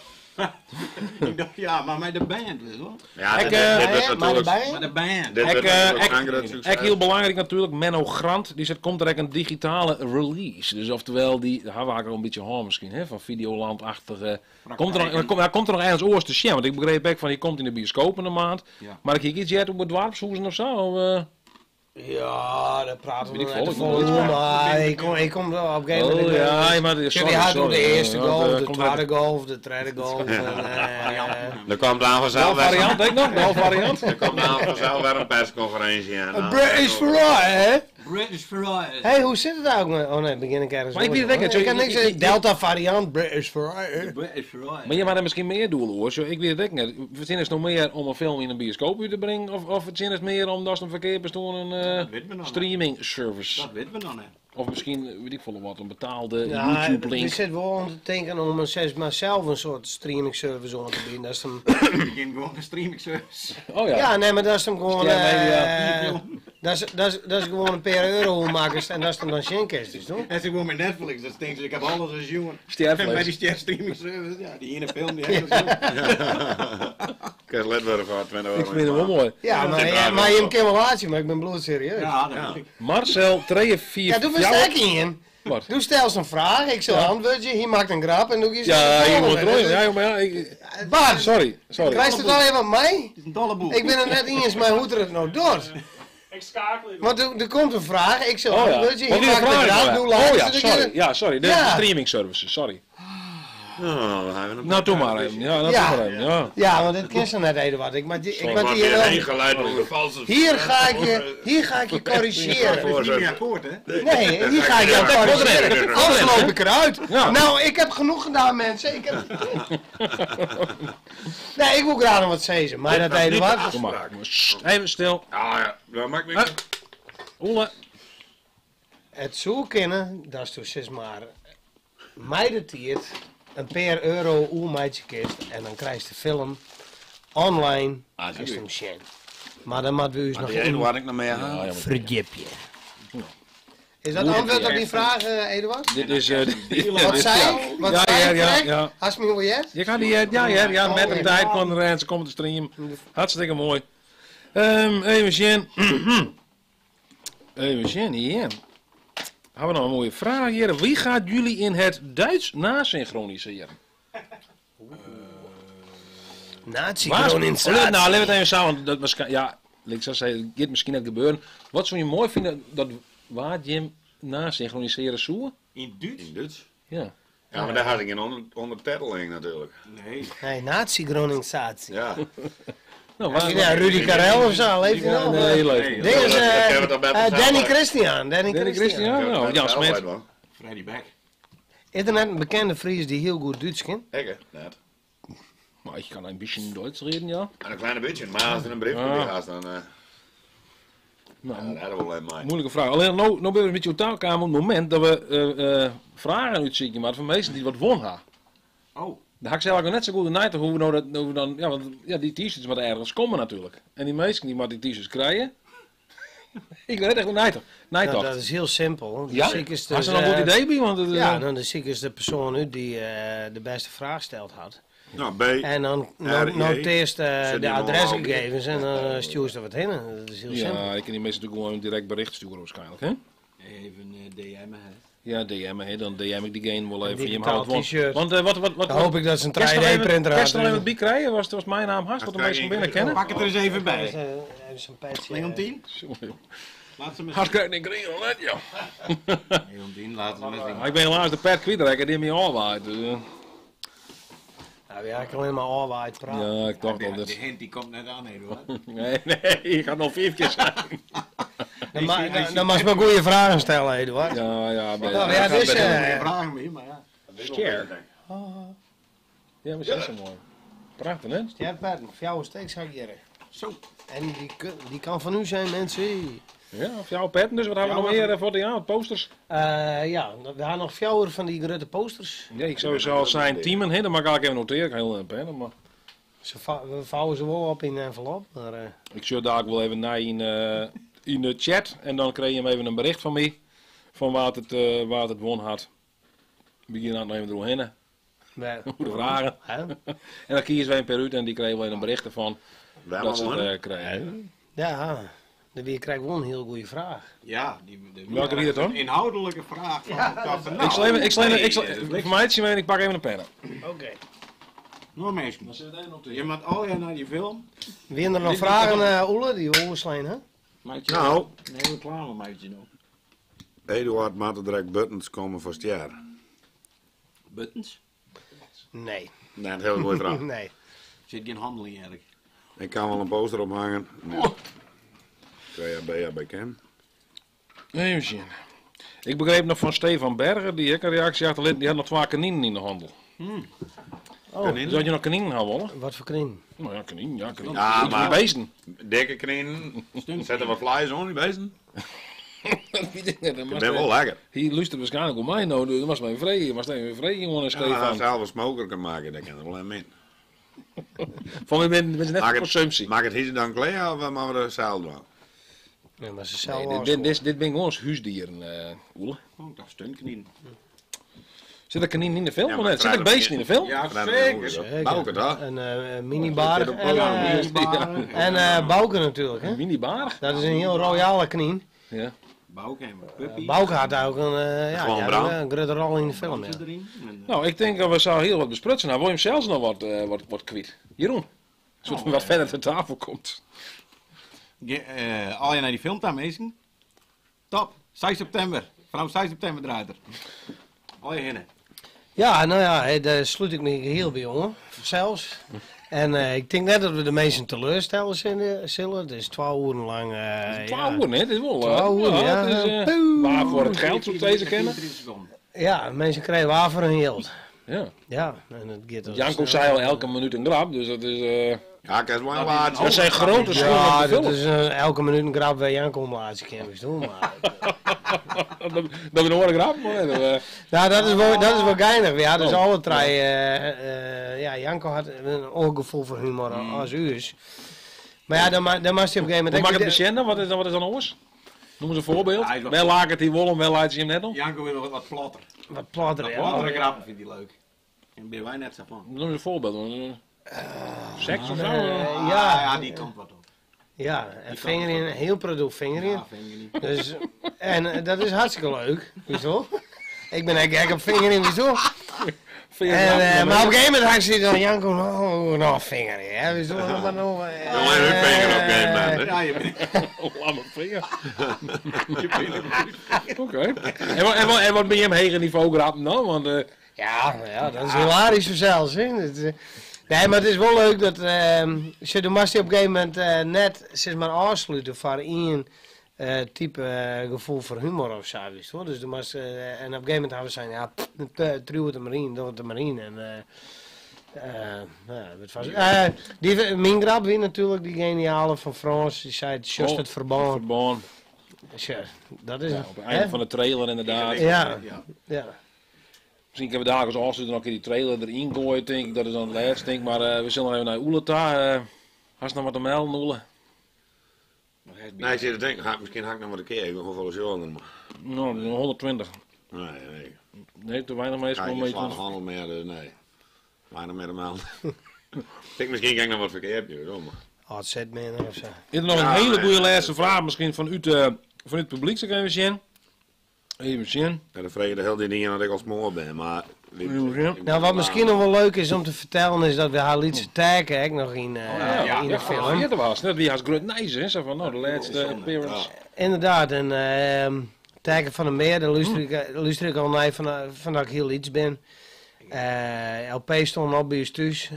Ik dacht, ja, maar met de band, weet je wel. Ja, Ik, dit was maar natuurlijk... erbij? Met de band. Dit werd natuurlijk een groot succes. Ook heel belangrijk natuurlijk, Menno Grant, die zegt, komt er een digitale release. Dus oftewel, die hebben we eigenlijk al een beetje hoor misschien, hè, van Videoland-achtige. Komt er nog ergens oors te zien? Want ik begreep ook van, je komt in de bioscoop in de maand. Ja. Maar ik kijk iets uit op het dwarpshoezen of zo? Of, ja, daar praten we Weet ik net te veel, vol ik over, moet maar ik kom er op een gegeven moment. ja, maar Je sorry, had op de eerste want, golf, de komt tweede golf, de derde golf. Er kwam dan vanzelf weer variant, denk ik nog? Wel variant? Er kwam dan vanzelf weer een persconferentie. En Een British Ferrari, hè? British Ferrari. Hé, hoe zit het ook? Oh nee, begin ik ergens. Maar ik weet het anders. ook Ik niet. kan niks zeggen. Delta variant, British Ferrari. British Ferrari. Maar je maar er misschien meer doelen hoor. Zo, ik weet het ook niet. Verzinnen het nog meer om een film in een bioscoop uit te brengen? Of verzinnen het meer omdat ze een verkeerd bestoen een weten we nog streaming service? Dat weten we nog niet. Of misschien, weet ik veel wat, een betaalde Ja, YouTube we link. zitten wel om te denken om maar zelf een soort streaming service aan te bieden. Dat is hem... We beginnen gewoon een streaming service. Oh ja. Ja, nee, maar dat is hem gewoon... Stermedia. dat is gewoon een paar euro maken en dat is hem dan Schenkest, toch? En ze gewoon met Netflix, dat stinkt. Ik heb alles als jongen. Sterfles. En bij die streaming service, ja, die ene film, die hebben ze Ik heb let worden voor 20 euro. Ik vind het wel mooi. Ja, maar je hem kan wel laten, maar ik ben bloedserieus. Ja, dat weet ik. Marcel 43. Ja, doe me sterk in. Wat? Doe stel eens een vraag, ik zal antwoorden, hier maakt een grap en doe je Ja, je moet rooien. Ja, maar ja, Bart, sorry. krijg je het al even op mij? Het is een dolle boel. Ik ben er net niet eens maar hoe het nou doet. Ik schakel je. Want er komt een vraag, ik zal Oh ja. antwoorden, Wat hier is de maakt een vraag? grap, doe Oh laat. ja, sorry. Ja, sorry. De Ja. streaming services, sorry. Nou, dan hebben we Nou, doe maar even. Ja, Ja. doe maar even. Ja. Ja, want dit ken ze net even wat. Ik maak die hier hier heen geleid onder valse... Hier ga ik je corrigeren. Dat is niet meer akkoord, hè? Nee, hier ga ik je corrigeren. Anders loop ik eruit. Ja. Nou, ik heb genoeg gedaan, mensen. Nee, ik wil graag nog wat zeggen. Maar dat even wat. Doe maar. Sst, even stil. Ja, dat maakt niks. Oele. Het zou kennen, dat is dus zeg maar meidentiert een paar euro oermeidje kist en dan krijg je de film online als je hem zien. Maar dan moeten we dus nog Die ene waar in ik nog mee aan. verdiepen. Is dat antwoord op die vraag, Eduard? Dit is... Wat zei ik? Wat zei ik? ja. Als me hoor je? Je gaat die, ja, met een tijd van de rand, ze komt de stream. Hartstikke mooi. Even zien. Even zien, hier. Hebben we nog een mooie vraag hier. Wie gaat jullie in het Duits nasynchroniseren? Nazi-chronisatie. Nou, laten we het even samen. Dat waarschijnlijk, ja, ik zou zeggen, dit misschien net gebeuren. Wat zou je mooi vinden dat waar Jim nasynchroniseren zou? In Duits? In Duits? Ja. Ja, maar daar had ik een ondertiteling natuurlijk. Nee. Nee, nazi-chronisatie. Ja. Nou, Ja, Rudy Karel of zo, leeft hij nog? Nee, leeft niet. Dit is dat hebben we toch bij onszelf, Danny hè? Christian. Danny Christian, nou, Jan Smit. Freddy Beck. Is er net een bekende Fries die heel goed Duits kent? Ik, net. Maar ik kan een beetje Duits reden, ja. En een klein beetje, maar als er een brief voor die gaat, dan... Nou, dat hebben we alleen maar. moeilijke vraag. Alleen nou ben we met jouw taalkamer op het moment dat we vragen uitzieken, maar van mensen die wat won hebben. Oh. Dan had ik zelf ook net zo goed de hoe we nou dat, hoe we dan, ja, want ja, die t-shirts moeten ergens komen natuurlijk. En die mensen die maar die t-shirts krijgen. Ik weet echt een Nou, dat is heel simpel. De Ja? ziekeste, Had ze nog een goed idee bij? Want het, ja, dan de ziekste persoon uit die de beste vraag gesteld had. Nou, B. En dan R.I.E. noteert Zet de die allemaal adresgegevens en dan stuur je er wat heen. Dat is heel simpel. ja, ik kan die mensen natuurlijk gewoon een direct bericht sturen waarschijnlijk, hè? Even DM'en, hè. Ja, DM'en, hè? Dan DM ik diegene wel even. Je digitaal houdt t-shirt. Want wat Dan hoop ik dat ze een Kerst er 3D-printer even wat hebben. bij krijgen? Was mijn naam Hast, wat de mensen binnen kennen? Pak het er eens even bij. Even zo'n petje. Leontien? Laat ze met Hast krijgt niet green, net, ja. Leontien, laat ze met zien. Maar ik ben helaas de pet kwijt, die me aanwaait. Dus, Nou ja, ik kan alleen maar alwaait praten. ja, ik dacht al De dit. hint die komt net aan, hoor. Nee, ik ga nog 4 keer zijn. Dan mag je maar goede vragen stellen, Eduard. Ja, ja, maar Nou, ja, dus, Geen vragen meer, maar ja. Scare. Ja, maar dat is zo mooi. Prachtig, hè? Ja, Bert, voor jou een steek zou ik jaren. Zo. En die kan van u zijn, mensen. Ja, of jouw petten, dus wat hebben we nog meer voor de posters? Ja, we hebben nog 4 van die grote posters. Ja, ik zou zo zijn teamen, hè, dat mag ik even noteren, ik heel pennen, maar... We vouwen ze wel op in een envelop. Maar, Ik zou daar wel even naar in de chat en dan kreeg je hem even een bericht van mij, van waar het won had. We beginnen dan nog even doorheen. Goede vragen. En dan kiezen we een per uur en die kregen wel een bericht ervan dat ze het krijgen. Ja, dan krijg ik wel een heel goede vraag. Ja, welke wie het dan? Een inhoudelijke vraag van voor mij het ik pak even een pen. Oké. Nog mensen. Je moet al naar die film. Wie er nog vragen, Oele, die overslaan, hè? Maatje, Nou. Nee, we klaar maatje nog. Eduard maakt er direct buttons komen voor het jaar. Buttons? Nee. Nee, dat is een hele mooie vraag. Nee. Zit geen handel in eigenlijk. Ik kan wel een poster ophangen. Nee. 2 jaar bij Ken. Even zien. Ik begreep nog van Stefan Berger, die ik een reactie had, die had nog 2 kaninen in de handel. Oh, Zou je nog kaninen gaan willen? Wat voor kaninen? Nou ja, kaninen, ja, kaninen. Ja, maar die beesten. dikke knien. Zetten wat flyers on die beesten. Dat weet ik niet. Ik ben wel lekker. Hij luistert waarschijnlijk op mij nou, dat was mijn vrede. Je was even vrede, jongen, Stefan. Ja, als je zelf een smoker kan maken, dan kan er wel een min. Van we zijn net voor consumptie. Maak het hier dan klein of maken we er zelf doen? Nee, maar ze zelf Dit ben gewoon huisdieren, Oele. Oh, dat is steunknien. Zit er kanien in de film? Ja, of maar net? Zit er beesten in de film? Ja, Zeker. zeker. Bouke, toch? Een minibar Ja, en Bouke natuurlijk, hè? Minibar? Dat is een heel royale kanien. Ja. Bouke en puppy. Bouke had ook een grote rol in de film, ja. Nou, ik denk dat we zo heel wat besprutsen. Nou, wil je hem zelfs nog wat kwijt? Jeroen, zodat wat verder ter tafel komt. Al je naar die film daar, meesten? Top. 6 september. Vanaf 6 september draait er. Al je hinnen. Ja, nou ja, daar sluit ik me heel bij, jongen. Zelfs. En ik denk net dat we de meesten teleurstellen zullen. Het is 12 uur lang. 12 uur, hè? Het is wel. 12 uur, ja. Het is, waarvoor het geld op deze kennen. Ja, mensen krijgen waar voor hun geld. Ja. Ja, en het gaat als Janko zei al elke minuut een grap, dus dat is. Ja, ik heb wel een laatje. Dat zijn grote schoenen Ja, op de dat film. is elke minuut een grap waar Janko om laatste keer doen. Maar Dat is een hoorde grap, maar. nou, dat is wel geinig. We hadden dus alle 3. Ja, Janko had een ongevoel voor humor als u is. Maar ja, dan moest hij op een gegeven moment. Hoe mag het bekenden? Wat is dan anders? Noem eens een voorbeeld. Wel laat het die wollen, wel laat je hem net op. Janko wil nog wat platter. Wat platter, Wat ja. plattere grappen vindt hij leuk. En ben wij net zo van. Noem eens een voorbeeld. Seks of zo? Ja, die komt wat op. Ja, en vingerin, heel product vingerin. Ja, vingerin. Dus, en dat is hartstikke leuk. Wieso? Ik ben eigenlijk gek op vingerin, wieso? En, maar op een gegeven moment had ik zoiets van, Janko, nog vingerin, hè? Wieso? Maar nog... Alleen hun vinger op een gegeven moment, hè? Ja, je bent... Laat me vinger. Oké. En wat ben je hem hegen niveau grappen dan? Want, ja, dat is hilarisch voor zelfs, hè? Nee, maar het is wel leuk dat ze de Masti op een gegeven moment net zeg maar afsluiten voor één type gevoel voor humor of zo, wist je wel. Dus de Masti, en op een gegeven moment hebben we zijn, ja, truw het de marine, doe het de marine. En mijn grap weer natuurlijk, die geniale van Frans, die zei het just het verband. Ja, dat is op het einde van de trailer inderdaad. Ja. Misschien kunnen we daar als afsluiten nog een keer die trailer erin gooien, denk ik. Dat is dan het laatste, denk ik. Maar we zullen even naar Oeleta. Had je nog wat te melden, Oele? Nee, ik zit te denken, misschien ga ik nog wat een keer. Ik ben gewoon volle jongen. Nou, 120. Nee. Nee, te weinig mensen. Ga Gewoon je mee slaan handel meer, dus nee. Weinig meer de melden. Ik denk misschien ga ik nog wat verkeerd, joh. Hard set man of zo. Is er nog een hele goede laatste vraag misschien van het publiek, zo even zien. Even zien. Ja, dan vreeg je de hele dingen dat ik als mooi ben, maar... Nou, wat misschien nog wel leuk is om te vertellen, is dat we haar liedse taken ook nog in de film. Ja, dat was net wie als Grut Nijs, hè? Zo van, nou, de laatste appearance. Inderdaad, en taken van de meer, daar luister ik al naar van dat ik heel iets ben. LP stond op bij je thuis.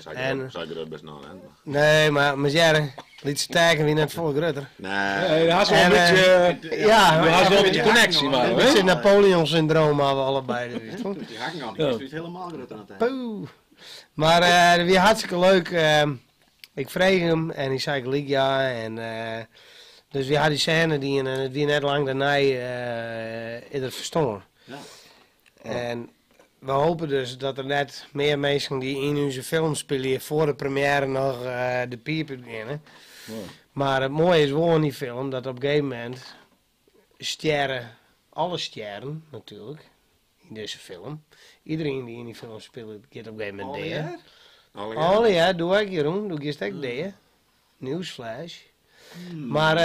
Zou ik er best nou aan? Nee, maar Jerry, liedse taken wie net vol grutter. Nee, dat is wel een beetje... Ja, dat is wel een beetje connectie, maar. Een beetje Napoleon-syndroom hebben we allebei. Die hakken al, die is helemaal grutter aan het eind. Maar weer hartstikke leuk. Ik vreeg hem en hij zei gelijk ja. En Dus we hadden die scène die en het wie net lang daarna in het verstoren. Ja. En we hopen dus dat er net meer mensen die in onze film spelen voor de première nog de piepen beginnen. Ja. Maar het mooie is wel in die film dat op een gegeven moment sterren, alle sterren natuurlijk, in deze film. Iedereen die in die film speelt, gaat op een gegeven moment delen. Alle jaar, doe ik Jeroen, doe ik ook delen. Nieuwsflash. Maar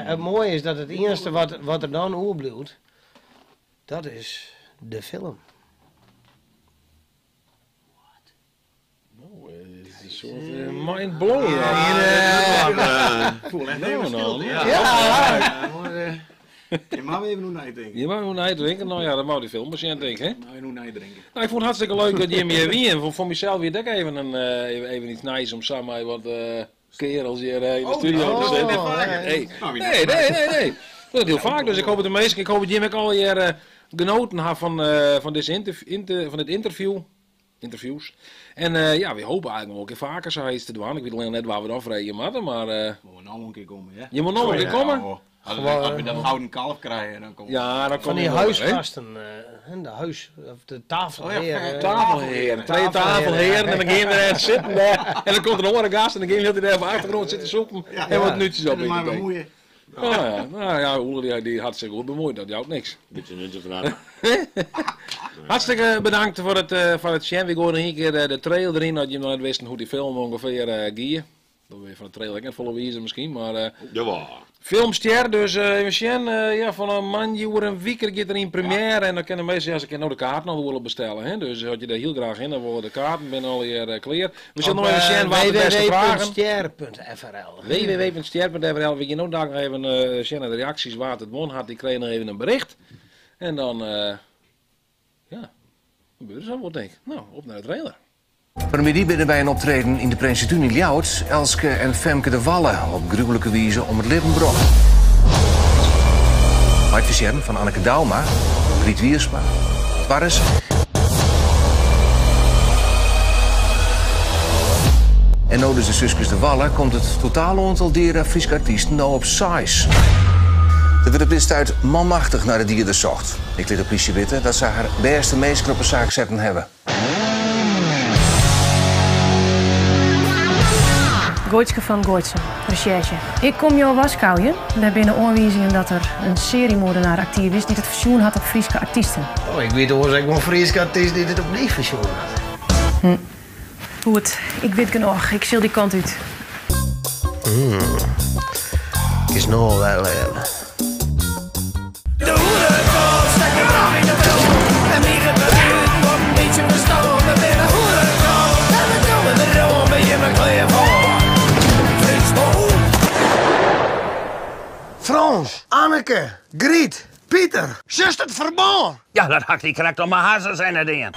het mooie is dat het enige wat er dan overblijft, dat is de film. Het is een soort mind-blowing. Voel echt even stil. Je mag even hoe nadenken. Je mag hoe nadenken. Nou ja, dat mag die film maar zien denken, hè? Nou, hoe nadenken. Nou, ik vond het hartstikke leuk dat je me weer voor mezelf weer dek even iets nice om samen wat kerels hier in de studio te zetten. Nee. Dat is heel vaak, dus ik hoop dat ik hoop dat Jim ook al hier genoten heeft van dit interviews. En ja, we hopen eigenlijk nog een keer vaker zo iets te doen. Ik weet alleen net waar we dan vrij hadden, maar... Moet we nou een keer komen, hè? Je moet nog een keer komen? Als we dat gouden kalf krijgen, dan komen we. Ja, dan van die huisgasten, de tafelheer. Tafelheer, twee tafelheren en dan gaan we er zitten daar. En dan komt er nog een gast en dan gaan we daar op de achtergrond zitten zoeken en wat nutjes op. Maar bemoeien. Nou ja, Oele die hartstikke goed bemoeid, dat jouwt niks. Beetje nuttig vandaag. Hartstikke bedankt voor het zien. We gooien hier een keer de trailer erin, dat je nog net wist hoe die film ongeveer ging. Dan weer van de trailer, ik net volle wezen misschien, maar... Jawel. Filmster, dus ja, van een man, je wordt een week gaat er in première en dan kunnen mensen, als ik nou de kaart nog willen bestellen, hè? Dus had je daar heel graag in, dan worden de kaarten binnen al hier clear. We zullen nog even zien wat de beste vragen. www.ster.frl www.ster.frl, we gaan nog daar even zien de reacties waar het won had, die kregen nog even een bericht. En dan, ja, gebeurt er zo wat denk ik. Nou, op naar de trailer. Vanmiddag binnen bij een optreden in de Prinsentuin in Ljouwert, Elske en Femke de Wallen op gruwelijke wijze om het leven bracht. Mike Visser van Anneke Dauma, Griet Wiersma, Twarres. En nodig de Suskes de Wallen komt het totale aantal dieren Friese artiesten nou op 6. Er werd op dit tijd manmachtig naar de dieren zocht. Ik liet de politie weten dat ze haar beste meester op een zaak zetten hebben. Goitske van Goitsen, recherche. Ik kom jou waskouwen. Daar binnen aanwijzingen dat er een seriemoordenaar actief is die het verzoen had op Friese artiesten. Oh, ik weet oorzaak van Friese artiest die dit opnieuw verzoen had. Goed, ik weet genoeg. Ik zal die kant uit. Ik is nog wel De hoerenkool stak een ram in de wil. En wie het eruit wordt een beetje verstolen binnen hoerenkool. En we komen erom bij je mijn kleer voor. Frans, Anneke, Griet, Pieter, zus het verboren. Ja, dat had die correct om mijn hazen zijn er dingen.